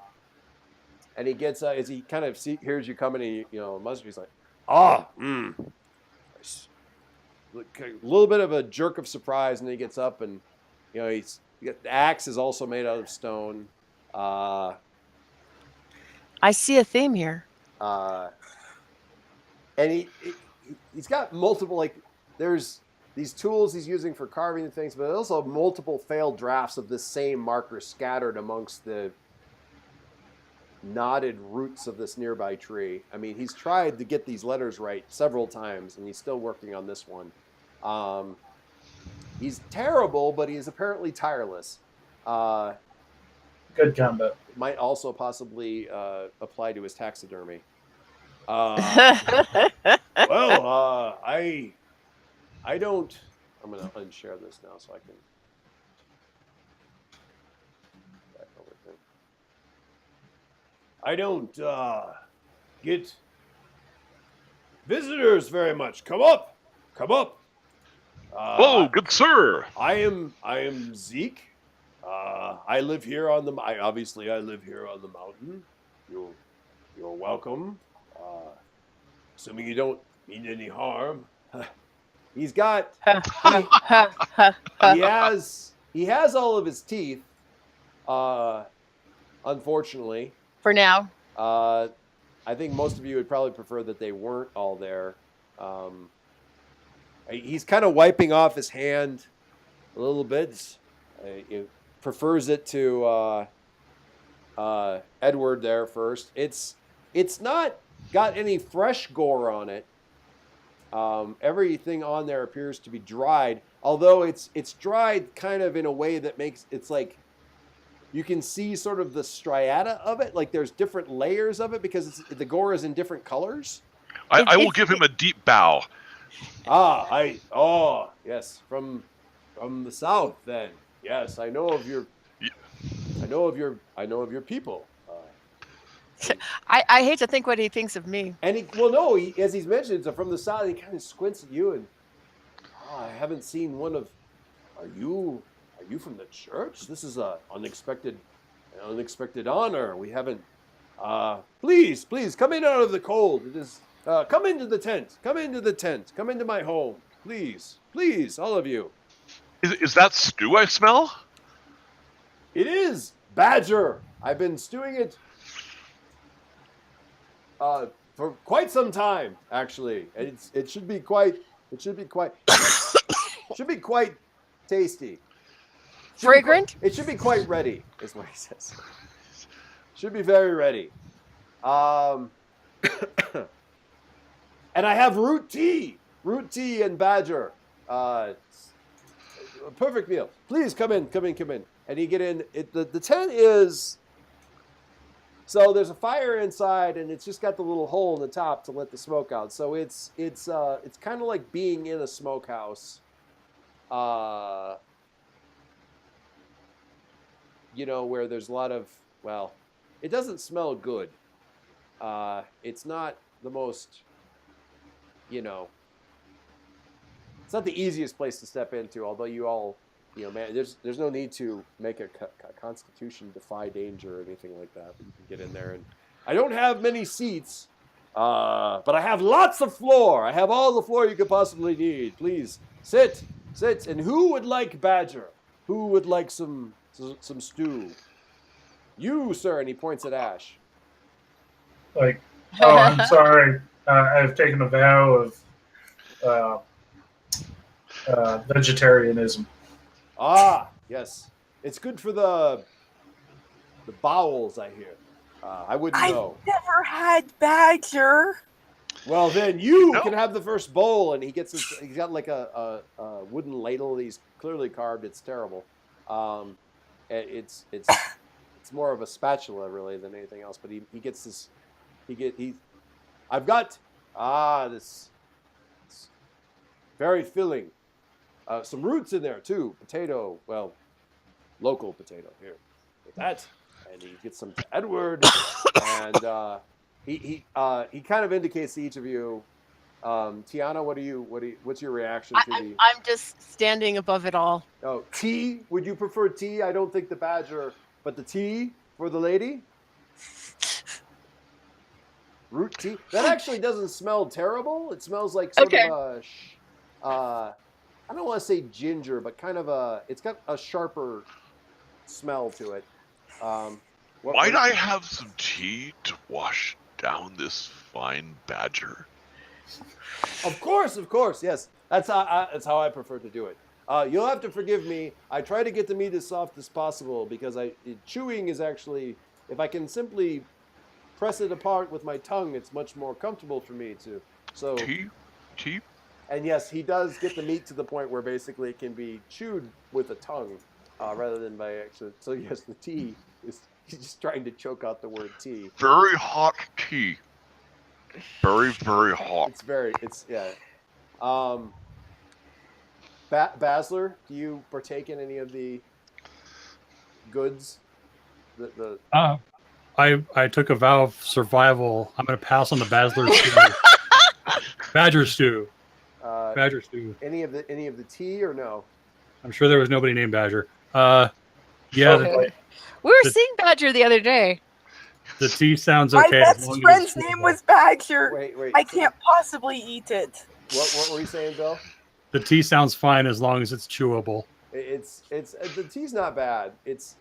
he gets as he kind of hears you coming, and he's like, nice. A little bit of a jerk of surprise, and then he gets up, and the axe is also made out of stone. I see a theme here. And he's got multiple, there's these tools he's using for carving and things, but also multiple failed drafts of this same marker scattered amongst the knotted roots of this nearby tree. I mean, he's tried to get these letters right several times, and he's still working on this one. He's terrible, but he is apparently tireless. Good combo. Might also possibly apply to his taxidermy. I don't. I'm gonna unshare this now so I can back over here. I don't get visitors very much. Come up. Hello, good sir. I am Zeke. I live here on the. I live here on the mountain. You're welcome. Assuming you don't mean any harm. He's got. He has all of his teeth. Unfortunately. For now. I think most of you would probably prefer that they weren't all there. He's kind of wiping off his hand a little bit. He prefers it to Edward there first. It's not got any fresh gore on it. Everything on there appears to be dried, although it's dried kind of in a way that makes it's like you can see sort of the striata of it. Like there's different layers of it because the gore is in different colors. I will give him a deep bow. Yes, from the south then. Yes, I know of your people. I hate to think what he thinks of me. And as he's mentioned, so from the south, he kind of squints at you and, I haven't seen one of. Are you from the church? This is an unexpected honor. We haven't. Please, come in out of the cold. It is. Come into the tent. Come into my home. Please, all of you. Is that stew I smell? It is badger. I've been stewing it for quite some time, actually. And it should be quite tasty. Fragrant? It should be quite ready, is what he says. Should be very ready. And I have root tea and badger. A perfect meal. Please come in. And you get in. The tent is. So there's a fire inside, and it's just got the little hole in the top to let the smoke out. So it's kind of like being in a smokehouse. Where there's a lot of, it doesn't smell good. It's not the most, it's not the easiest place to step into, although you all, man, there's no need to make a constitution defy danger or anything like that. You can get in there, and I don't have many seats, but I have lots of floor. I have all the floor you could possibly need. Please, sit. And who would like badger? Who would like some stew? You, sir, and he points at Ash. I'm sorry. I've taken a vow of vegetarianism. Yes. It's good for the bowels, I hear. I wouldn't know. I've never had badger. Well, then you can have the first bowl, and he's got like a wooden ladle. He's clearly carved. It's terrible. It's more of a spatula really than anything else. But he gets this. I've got It's very filling. Some roots in there too. Potato, well, local potato here. With that, and he gets some to Edward, and he kind of indicates to each of you. Tiana, what's your reaction to the? I'm just standing above it all. Oh, tea? Would you prefer tea? I don't think the badger, but the tea for the lady. Root tea. That actually doesn't smell terrible. It smells like sort Okay. of a, I don't want to say ginger, but kind of it's got a sharper smell to it. Might I have some tea to wash down this fine badger? Of course, yes. That's how I prefer to do it. You'll have to forgive me. I try to get the meat as soft as possible because chewing is actually, if I can simply press it apart with my tongue, it's much more comfortable for me to. So tea. And yes, he does get the meat to the point where basically it can be chewed with a tongue rather than by actually. So yes, the tea is. He's just trying to choke out the word tea. Very hot tea. Very, very hot. Yeah. Basler, do you partake in any of the goods? I took a vow of survival. I'm going to pass on the Basler stew. Badger stew. Badger stew. Any of the tea or no? I'm sure there was nobody named Badger. Yeah. Okay. We were seeing Badger the other day. The tea sounds My okay. best friend's name was Badger. Wait. I can't possibly eat it. What were you saying, Bill? The tea sounds fine as long as it's chewable. It's the tea's not bad. It's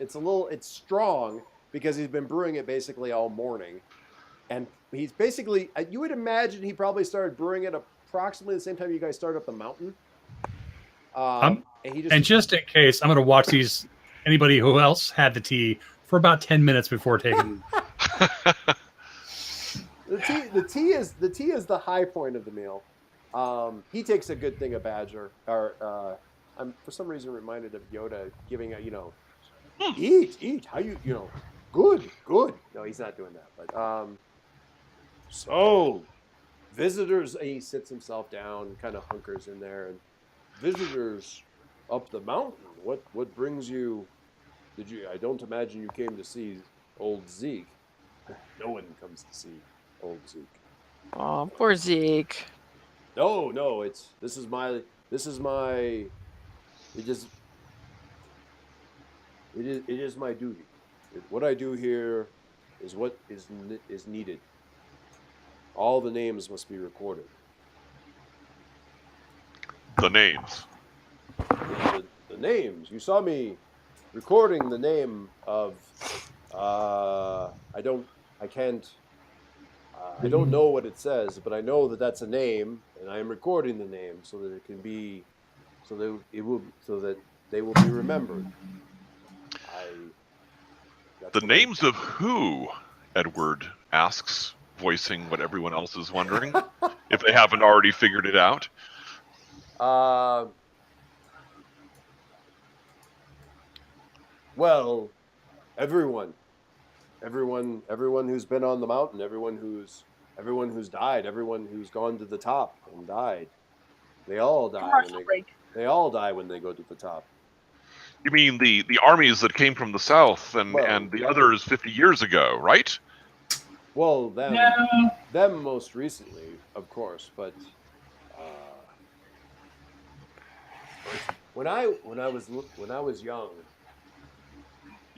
strong because he's been brewing it basically all morning, and he's basically, you would imagine he probably started brewing it approximately the same time you guys started up the mountain. And just in case, I'm going to watch anybody who else had the tea for about 10 minutes before taking. The tea is the high point of the meal. He takes a good thing of Badger. I'm for some reason reminded of Yoda giving eat. How good. No, he's not doing that. But so visitors. He sits himself down, kind of hunkers in there, and visitors up the mountain. What brings you? I don't imagine you came to see old Zeke. No one comes to see old Zeke. Oh, poor Zeke. No, this is my it is my duty. What I do here is what is needed. All the names must be recorded. The names. The names. You saw me recording the name of I don't know what it says, but I know that that's a name, and I am recording the name so that it can be, so that they will be remembered. The names of who? Edward asks, voicing what everyone else is wondering, if they haven't already figured it out. Well, everyone who's been on the mountain, everyone who's died, everyone who's gone to the top and died. They all die. They all die when they go to the top. You mean the armies that came from the south and the others 50 years ago, right? Well, them most recently, of course, but when I was young,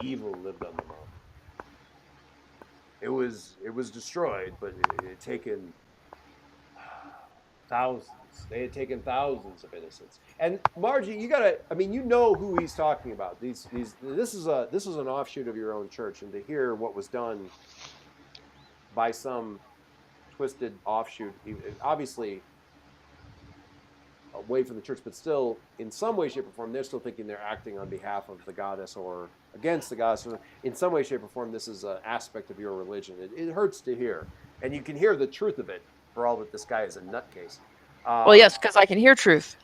evil lived on the mountain. It was destroyed, but it had taken thousands. They had taken thousands of innocents. And Margie, you know who he's talking about. This is an offshoot of your own church, and to hear what was done by some twisted offshoot, obviously away from the church, but still in some way, shape, or form, they're still thinking they're acting on behalf of the goddess or against the goddess. In some way, shape, or form, this is an aspect of your religion. It hurts to hear, and you can hear the truth of it for all that this guy is a nutcase. Well, yes, because I can hear truth.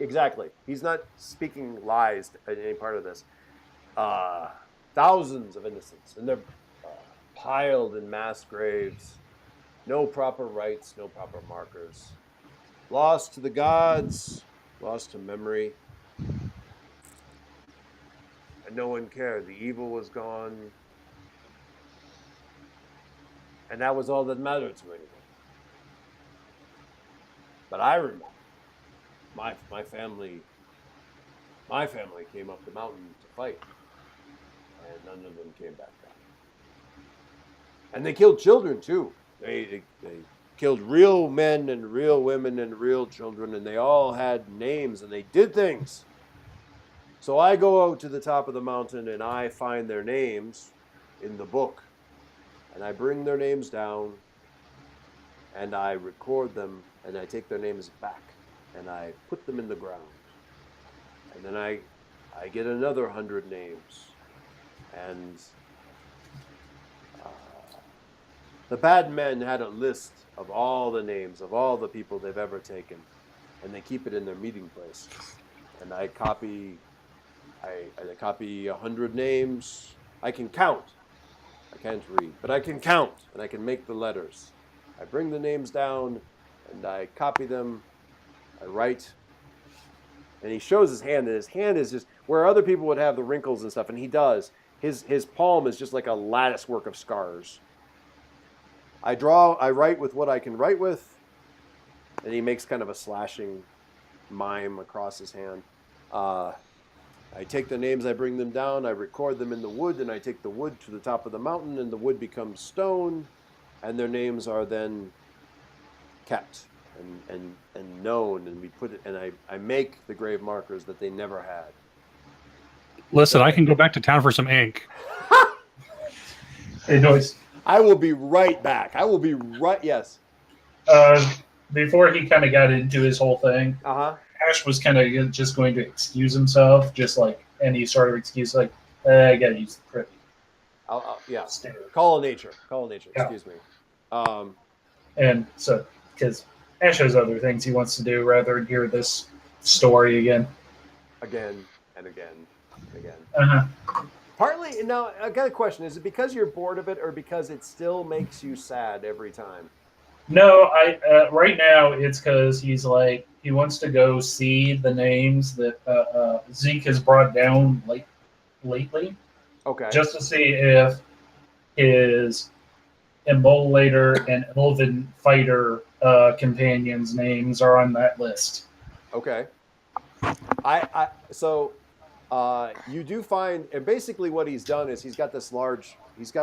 Exactly. He's not speaking lies in any part of this. Thousands of innocents, and they're piled in mass graves. No proper rites, no proper markers. Lost to the gods, lost to memory. And no one cared. The evil was gone. And that was all that mattered to anyone. But I remember my family came up the mountain to fight, and none of them came back down. And they killed children too. They killed real men and real women and real children, and they all had names and they did things. So I go out to the top of the mountain and I find their names in the book, and I bring their names down and I record them and I take their names back and I put them in the ground. And then I get another 100 names. And the bad men had a list of all the names of all the people they've ever taken, and they keep it in their meeting place. And I copy 100 names. I can count. I can't read, but I can count and I can make the letters. I bring the names down and I copy them. I write. And he shows his hand, and his hand is just where other people would have the wrinkles and stuff, and he does. His palm is just like a lattice work of scars. I write with what I can write with, and he makes kind of a slashing mime across his hand. I take the names, I bring them down, I record them in the wood, and I take the wood to the top of the mountain, and the wood becomes stone, and their names are then kept and known, and we put it, and I make the grave markers that they never had. Listen, I can go back to town for some ink. Hey, Noise. I will be right back. I will be right. Yes. Before he kind of got into his whole thing, Ash was kind of just going to excuse himself, just like any sort of excuse, like, I gotta use the privy. Yeah. Call of nature. Yeah. Excuse me. And so, because Ash has other things he wants to do rather than hear this story again. Again and again and again. Uh-huh. Partly, now, I got a question. Is it because you're bored of it, or because it still makes you sad every time? No, right now it's because he's like, he wants to go see the names that Zeke has brought down lately. Okay. Just to see if his Immolator and Elven Fighter companions' names are on that list. Okay. You do find, and basically what he's done is he's got a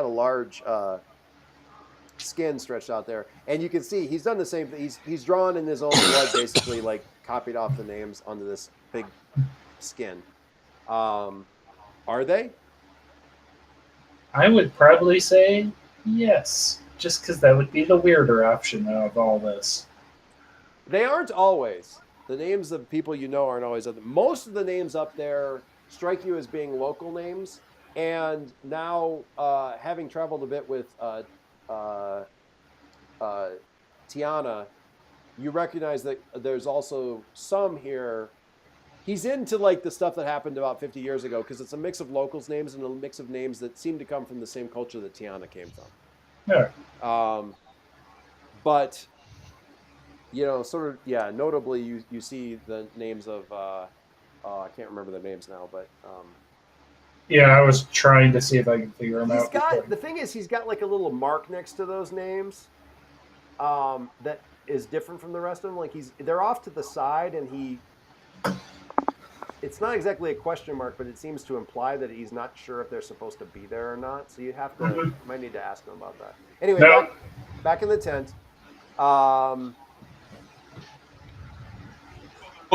large skin stretched out there, and you can see he's done the same thing. He's drawn in his own blood, basically, like copied off the names onto this big skin. Are they? I would probably say yes, just because that would be the weirder option of all this. They aren't always. The names of people you know aren't always. Most of the names up there strike you as being local names, and now having traveled a bit with Tiana, you recognize that there's also some here. He's into like the stuff that happened about 50 years ago, because it's a mix of locals' names and a mix of names that seem to come from the same culture that Tiana came from. Yeah. But sort of, yeah. Notably, you see the names of I can't remember the names now, but yeah, I was trying to see if I can figure them out. The thing is, he's got like a little mark next to those names that is different from the rest of them. Like they're off to the side, and it's not exactly a question mark, but it seems to imply that he's not sure if they're supposed to be there or not. So you might need to ask him about that. Anyway, back in the tent.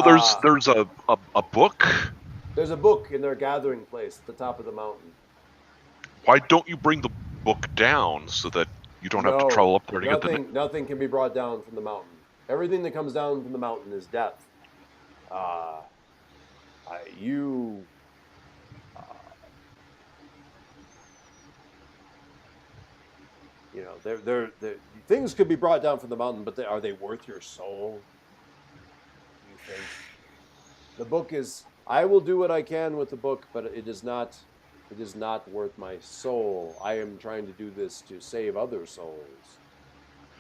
There's a book. There's a book in their gathering place at the top of the mountain. Why don't you bring the book down so that you don't have to travel up there to get the... Nothing can be brought down from the mountain. Everything that comes down from the mountain is death. Things could be brought down from the mountain, but are they worth your soul? You think? The book is. I will do what I can with the book, but it is not worth my soul. I am trying to do this to save other souls.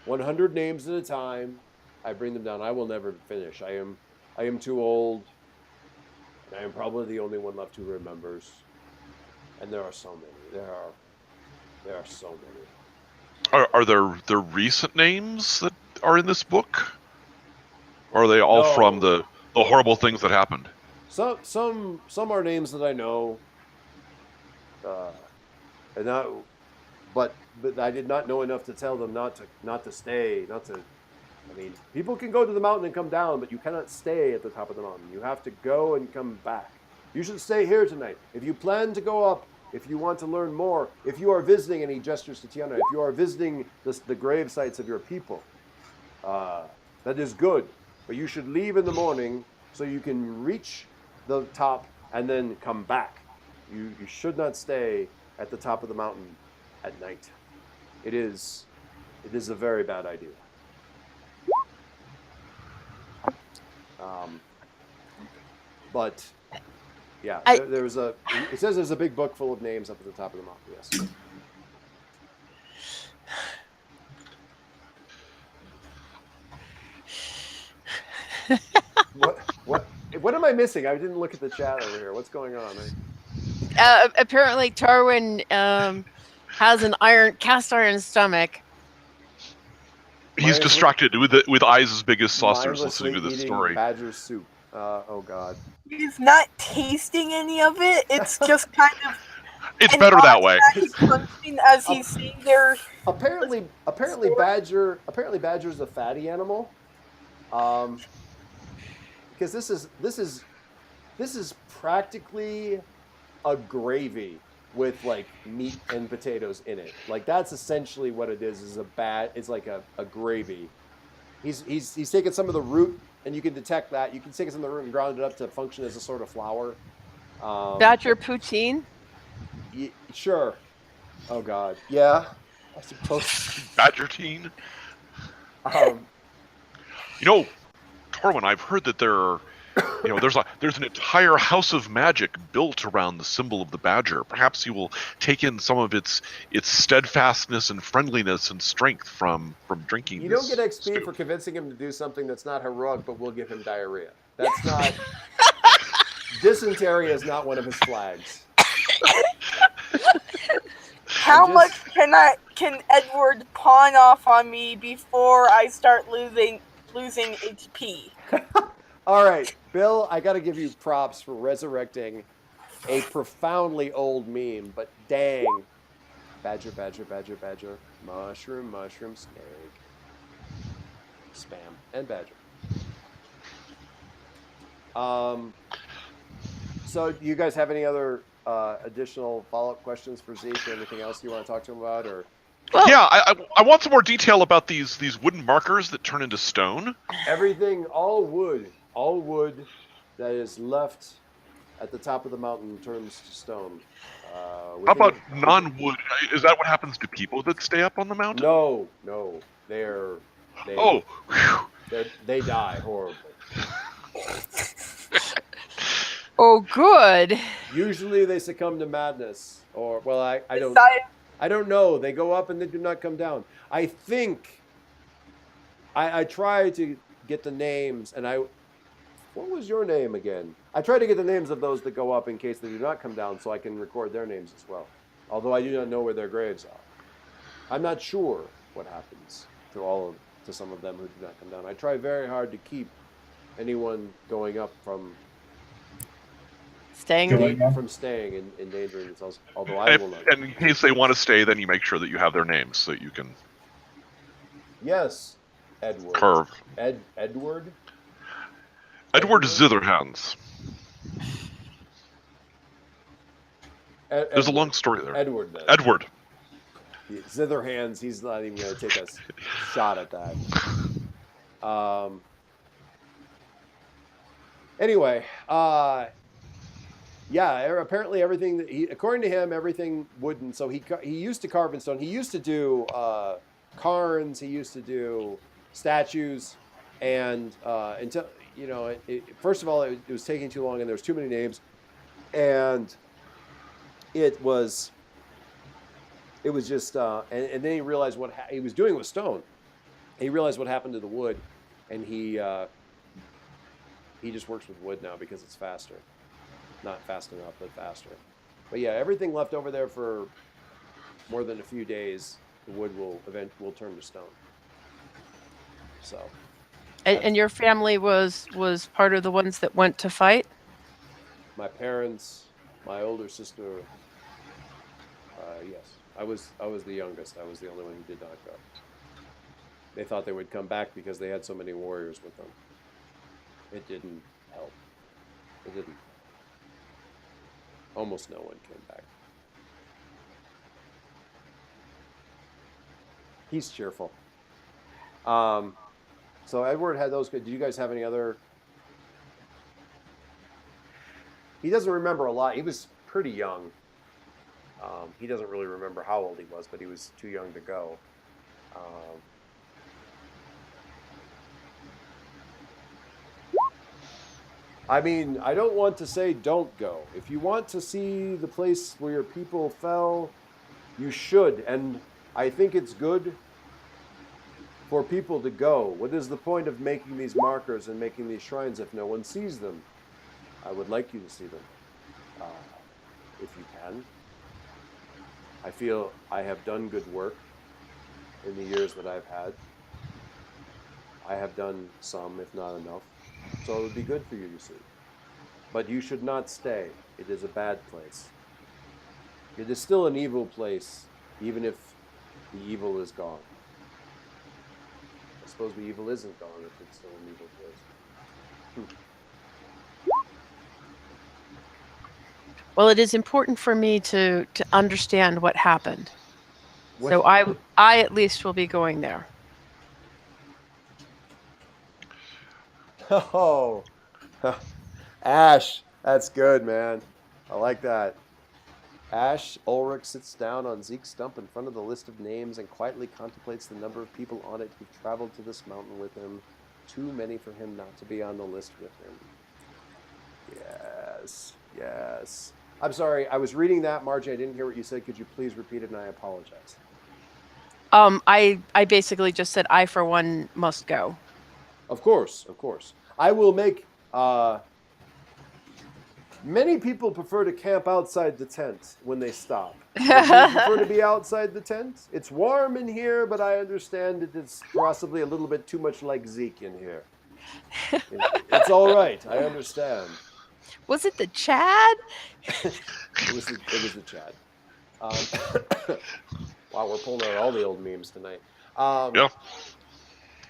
100 names at a time. I bring them down. I will never finish. I am too old. And I am probably the only one left who remembers. And there are so many. There are so many. Are there recent names that are in this book? Or are they all from the horrible things that happened? Some are names that I know. And not, but I did not know enough to tell them not to stay, not to. I mean, people can go to the mountain and come down, but you cannot stay at the top of the mountain. You have to go and come back. You should stay here tonight. If you plan to go up, if you want to learn more, if you are visiting, and he gestures to Tiana, if you are visiting the grave sites of your people, that is good. But you should leave in the morning so you can reach the top and then come back. You should not stay at the top of the mountain at night. It is a very bad idea. But yeah, there's a. It says there's a big book full of names up at the top of the mountain. Yes. What am I missing? I didn't look at the chat over here. What's going on? Apparently, Tarwin has an cast iron stomach. He's distracted with eyes as big as saucers listening to this story. Badger soup. Oh God. He's not tasting any of it. It's just kind of. It's better that way. As he's sitting there. Apparently, Badger is a fatty animal. Because this is practically a gravy with like meat and potatoes in it. Like that's essentially what it is it's like a gravy. He's taken some of the root, and you can detect that. You can take some of the root and ground it up to function as a sort of flour. Badger poutine? Sure. Oh God. Yeah. I suppose. Badger-tine? Torwin, I've heard that there's an entire house of magic built around the symbol of the badger. Perhaps you will take in some of its steadfastness and friendliness and strength from drinking. You don't get XP for convincing him to do something that's not heroic, but we'll give him diarrhea. That's not. Dysentery is not one of his flags. How much can Edward pawn off on me before I start losing HP? All right, Bill, I got to give you props for resurrecting a profoundly old meme, but dang. Badger, badger, badger, badger. Mushroom, mushroom, snake. Spam, and badger. So do you guys have any other additional follow-up questions for Zeke or anything else you want to talk to him about? Or? Well, yeah, I want some more detail about these wooden markers that turn into stone. Everything, all wood that is left at the top of the mountain turns to stone. How about non-wood? Is that what happens to people that stay up on the mountain? No. They die horribly. Oh, good. Usually they succumb to madness, or well, I don't know. They go up and they do not come down. I think I try to get the names, and what was your name again? I try to get the names of those that go up in case they do not come down, so I can record their names as well. Although I do not know where their graves are. I'm not sure what happens to some of them who do not come down. I try very hard to keep anyone going up from staying and endangering themselves. Although I will not. And in case they want to stay, then you make sure that you have their names so that you can. Yes, Edward. Curve. Edward. Edward Zitherhands. There's a long story there. Edward. Then. Edward. Zitherhands. He's not even going to take a shot at that. Anyway, yeah. Apparently, everything according to him, everything wooden. So he used to carve in stone. He used to do cairns. He used to do statues, and until first of all, it was taking too long, and there was too many names, and it was just, and then he realized what he was doing with stone. He realized what happened to the wood, and he just works with wood now because it's faster. Not fast enough, but faster. But yeah, everything left over there for more than a few days, the wood will turn to stone. So. And your family was part of the ones that went to fight? My parents, my older sister. Yes, I was the youngest. I was the only one who did not go. They thought they would come back because they had so many warriors with them. It didn't help. It didn't. Almost no one came back. He's cheerful. So Edward had those. Did you guys have any other? He doesn't remember a lot. He was pretty young. He doesn't really remember how old he was, but he was too young to go. I mean, I don't want to say don't go. If you want to see the place where your people fell, you should. And I think it's good for people to go. What is the point of making these markers and making these shrines if no one sees them? I would like you to see them, if you can. I feel I have done good work in the years that I've had. I have done some, if not enough. So it would be good for you to see. But you should not stay. It is a bad place. It is still an evil place, even if the evil is gone. I suppose the evil isn't gone if it's still an evil place. Well, it is important for me to understand what happened. So I at least will be going there. Oh, Ash, that's good, man. I like that. Ash Ulrich sits down on Zeke's stump in front of the list of names and quietly contemplates the number of people on it who've traveled to this mountain with him. Too many for him not to be on the list with him. Yes, yes. I'm sorry, I was reading that, Margie. I didn't hear what you said. Could you please repeat it, and I apologize. I basically just said I, for one, must go. Of course, of course. I will make... Many people prefer to camp outside the tent when they stop. Do you prefer to be outside the tent? It's warm in here, but I understand it is possibly a little bit too much like Zeke in here. It's all right. I understand. Was it the Chad? It was the Chad. Wow, we're pulling out all the old memes tonight. Yeah.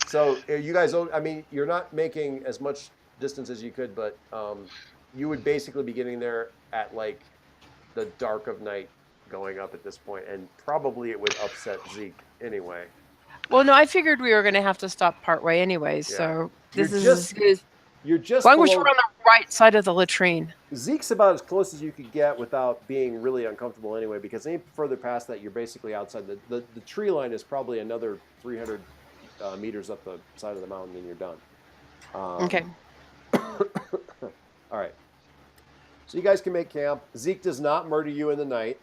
So you guys, I mean, you're not making as much distance as you could, but you would basically be getting there at like the dark of night going up at this point, and probably it would upset Zeke anyway. Well, no, I figured we were going to have to stop partway anyway, so this is you're just as long as we're on the right side of the latrine. Zeke's about as close as you could get without being really uncomfortable anyway, because any further past that, you're basically outside. The tree line is probably another 300 meters up the side of the mountain, and you're done. Okay. All right. So you guys can make camp. Zeke does not murder you in the night.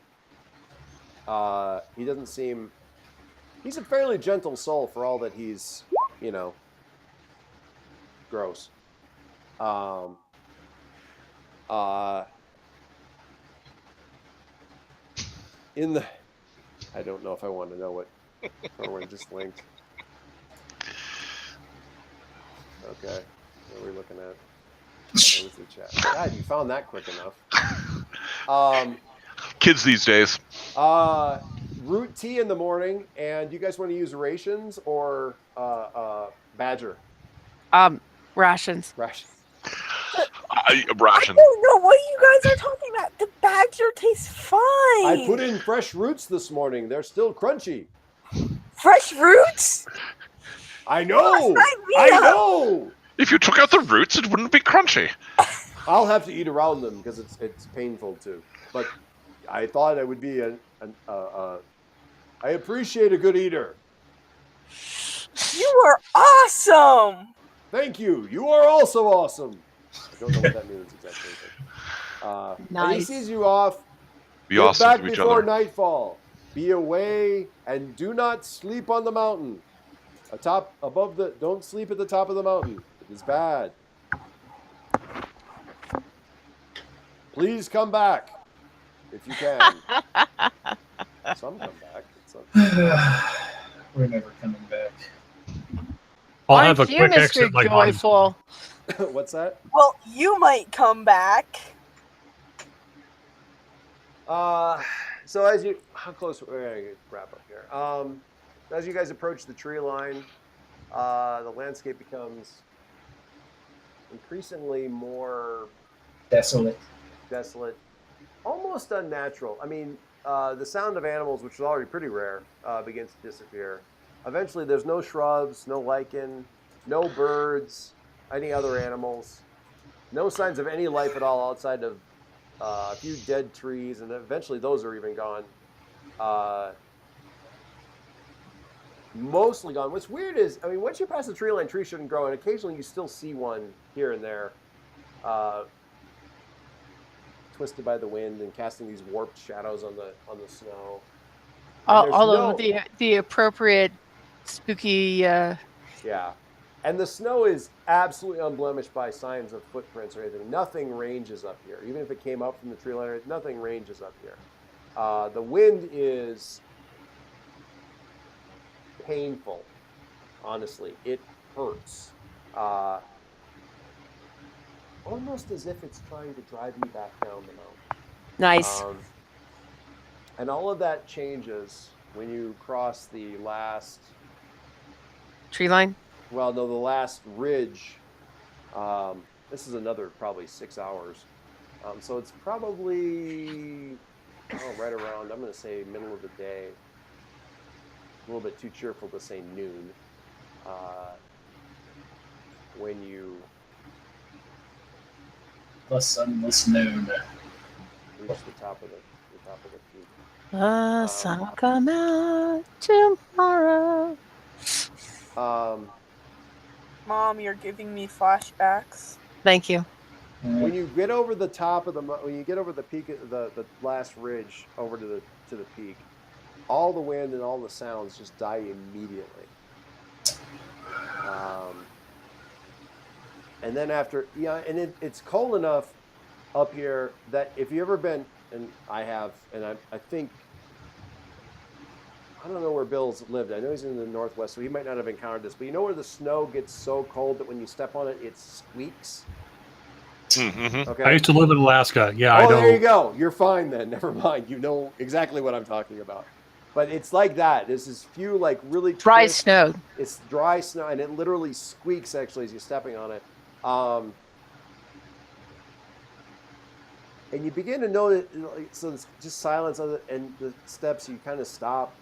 He doesn't seem... He's a fairly gentle soul for all that he's, gross. In the... I don't know if I want to know what Erwin just linked. Okay. What are we looking at? What was the chat? God, you found that quick enough. Kids these days. Root tea in the morning, and do you guys want to use rations or Badger? Rations. Rations. Rations. I don't know what you guys are talking about. The Badger tastes fine. I put in fresh roots this morning. They're still crunchy. Fresh roots? I know. I know. If you took out the roots, it wouldn't be crunchy. I'll have to eat around them because it's painful too. But I thought I would be I appreciate a good eater. You are awesome. Thank you. You are also awesome. I don't know what that means exactly. Nice. And he sees you off. Be Get awesome back to each before other. nightfall. Be away and do not sleep on the mountain. above the. Don't sleep at the top of the mountain. It is bad. Please come back if you can. Some come back. We're never coming back. I'll Aren't have a you, quick Mr. exit like Autumn. Joyful? What's that? Well, you might come back. So as you, how close? We're gonna wrap up here. As you guys approach the tree line, the landscape becomes increasingly more Desolate. almost unnatural. I mean, the sound of animals, which is already pretty rare, begins to disappear. Eventually, there's no shrubs, no lichen, no birds, any other animals, no signs of any life at all outside of a few dead trees, and eventually those are even gone. Mostly gone. What's weird is, I mean, once you pass the tree line, trees shouldn't grow, and occasionally you still see one here and there, twisted by the wind and casting these warped shadows on the snow. All of the appropriate spooky. Yeah, and the snow is absolutely unblemished by signs of footprints or anything. Nothing ranges up here, even if it came up from the tree line. Nothing ranges up here. The wind is painful. Honestly, it hurts. Almost as if it's trying to drive you back down the mountain. Nice. And all of that changes when you cross the last Tree line? Well, no, the last ridge. This is another probably 6 hours. So it's probably right around, I'm going to say middle of the day. A little bit too cheerful to say noon. When you The sunless noon. reach the top of the peak. The sun will come out tomorrow. Mom, you're giving me flashbacks. Thank you. When you get over the top of when you get over the peak of the last ridge over to the peak, all the wind and all the sounds just die immediately. And then after, and it's cold enough up here that if you've ever been, and I have, and I think, I don't know where Bill's lived. I know he's in the Northwest, so he might not have encountered this. But you know where the snow gets so cold that when you step on it, it squeaks? Mm-hmm. Okay. I used to live in Alaska. Yeah, I Oh, know. there you go. You're fine then. Never mind. You know exactly what I'm talking about. But it's like that. There's this few like really Dry crisp- snow. It's dry snow, and it literally squeaks actually as you're stepping on it. And you begin to know that, so it's just silence on it, and the steps, you kind of stop.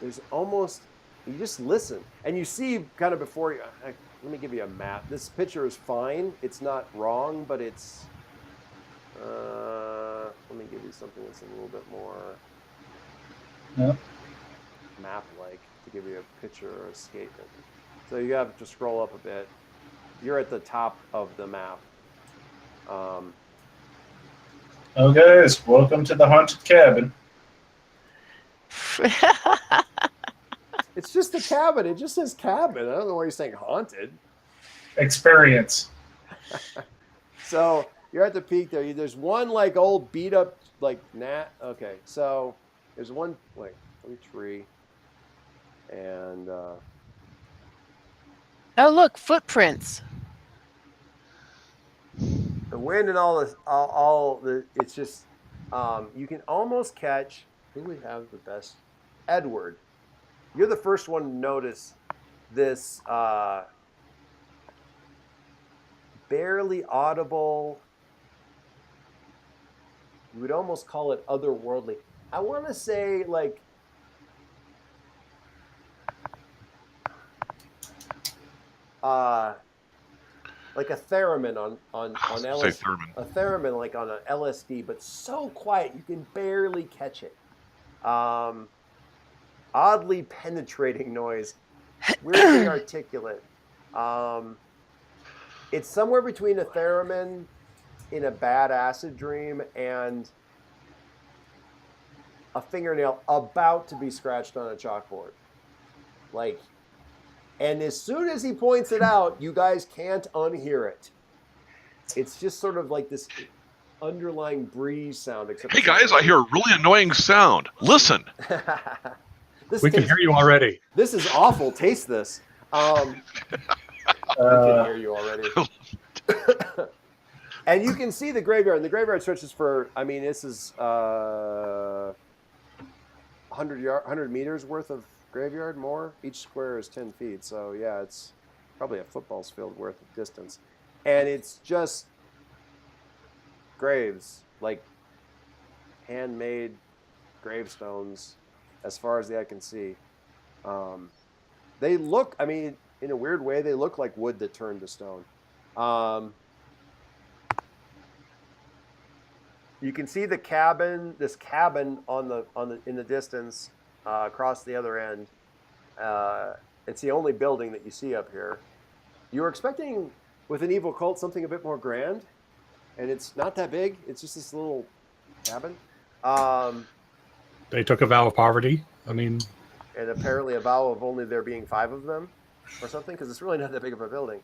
There's almost, you just listen, and you see kind of before you. Let me give you a map. This picture is fine. It's not wrong, but it's. Let me give you something that's a little bit more map-like to give you a picture or a statement. So you have to scroll up a bit. You're at the top of the map. Oh, guys, welcome to the haunted cabin. It's just a cabin. It just says cabin. I don't know why you're saying haunted. Experience. So you're at the peak there. There's one like old beat up like gnat. Okay, so there's one like tree, and Oh, look, footprints. the wind and all the it's just you can almost catch. Who would have the best? Edward. You're the first one to notice this barely audible. You would almost call it otherworldly. I want to say like a theremin on LSD. A theremin like on an LSD, but so quiet you can barely catch it. Oddly penetrating noise, weirdly articulate. It's somewhere between a theremin in a bad acid dream and a fingernail about to be scratched on a chalkboard. Like And as soon as he points it out, you guys can't unhear it. It's just sort of like this underlying breeze sound. Except Hey guys, I hear a really annoying sound. Listen. We can hear you already. This is awful. Taste this. We can hear you already. And you can see the graveyard. And the graveyard stretches for, I mean, this is 100 meters worth of graveyard more. Each square is 10 feet. So, yeah, it's probably a football field worth of distance. And it's just graves, like handmade gravestones as far as the eye can see. They look, I mean, in a weird way, they look like wood that turned to stone. You can see the cabin, this cabin in the distance across the other end. It's the only building that you see up here. You were expecting with an evil cult something a bit more grand, and it's not that big. It's just this little cabin. They took a vow of poverty. I mean, and apparently a vow of only there being 5 of them, or something, because it's really not that big of a building.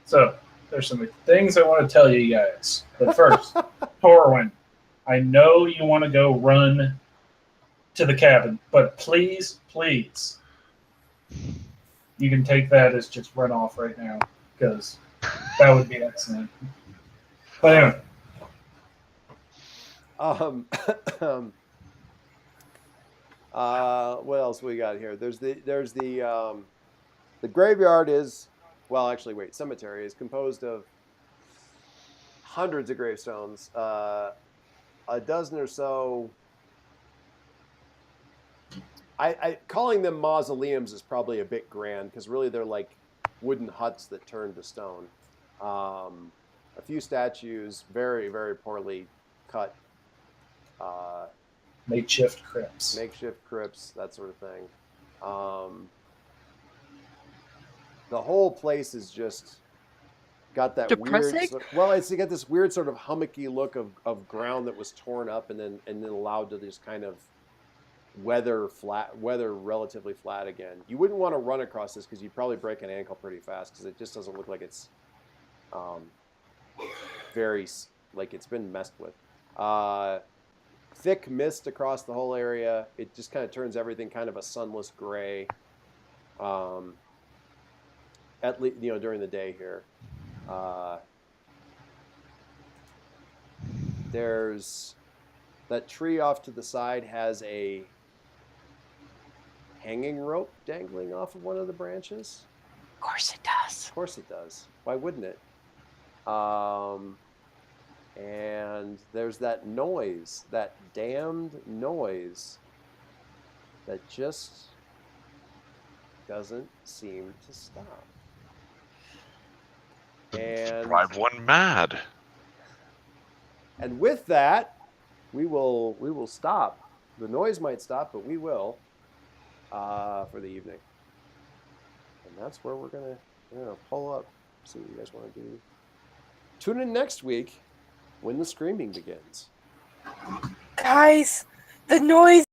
So there's some things I want to tell you guys. But first, Torwin, I know you want to go run to the cabin, but please, please, you can take that as just run off right now, because that would be excellent. But anyway. What else we got here? There's the graveyard is, well, actually, wait, cemetery is composed of hundreds of gravestones, a dozen or so. I calling them mausoleums is probably a bit grand, because really they're like wooden huts that turn to stone. A few statues, very, very poorly cut. Makeshift crypts. Makeshift crypts, that sort of thing. The whole place is just got that depressing? weird. Well, it's got this weird sort of hummocky look of ground that was torn up and then allowed to just kind of weather relatively flat again. You wouldn't want to run across this because you'd probably break an ankle pretty fast, because it just doesn't look like it's very like it's been messed with. Thick mist across the whole area. It just kind of turns everything kind of a sunless gray. At least, during the day here. There's that tree off to the side has a hanging rope dangling off of one of the branches. Of course it does. Of course it does. Why wouldn't it? And there's that noise, that damned noise that just doesn't seem to stop. And Drive one mad. And with that, we will stop. The noise might stop, but we will for the evening. And that's where we're gonna pull up. See what you guys want to do. Tune in next week when the screaming begins. Guys, the noise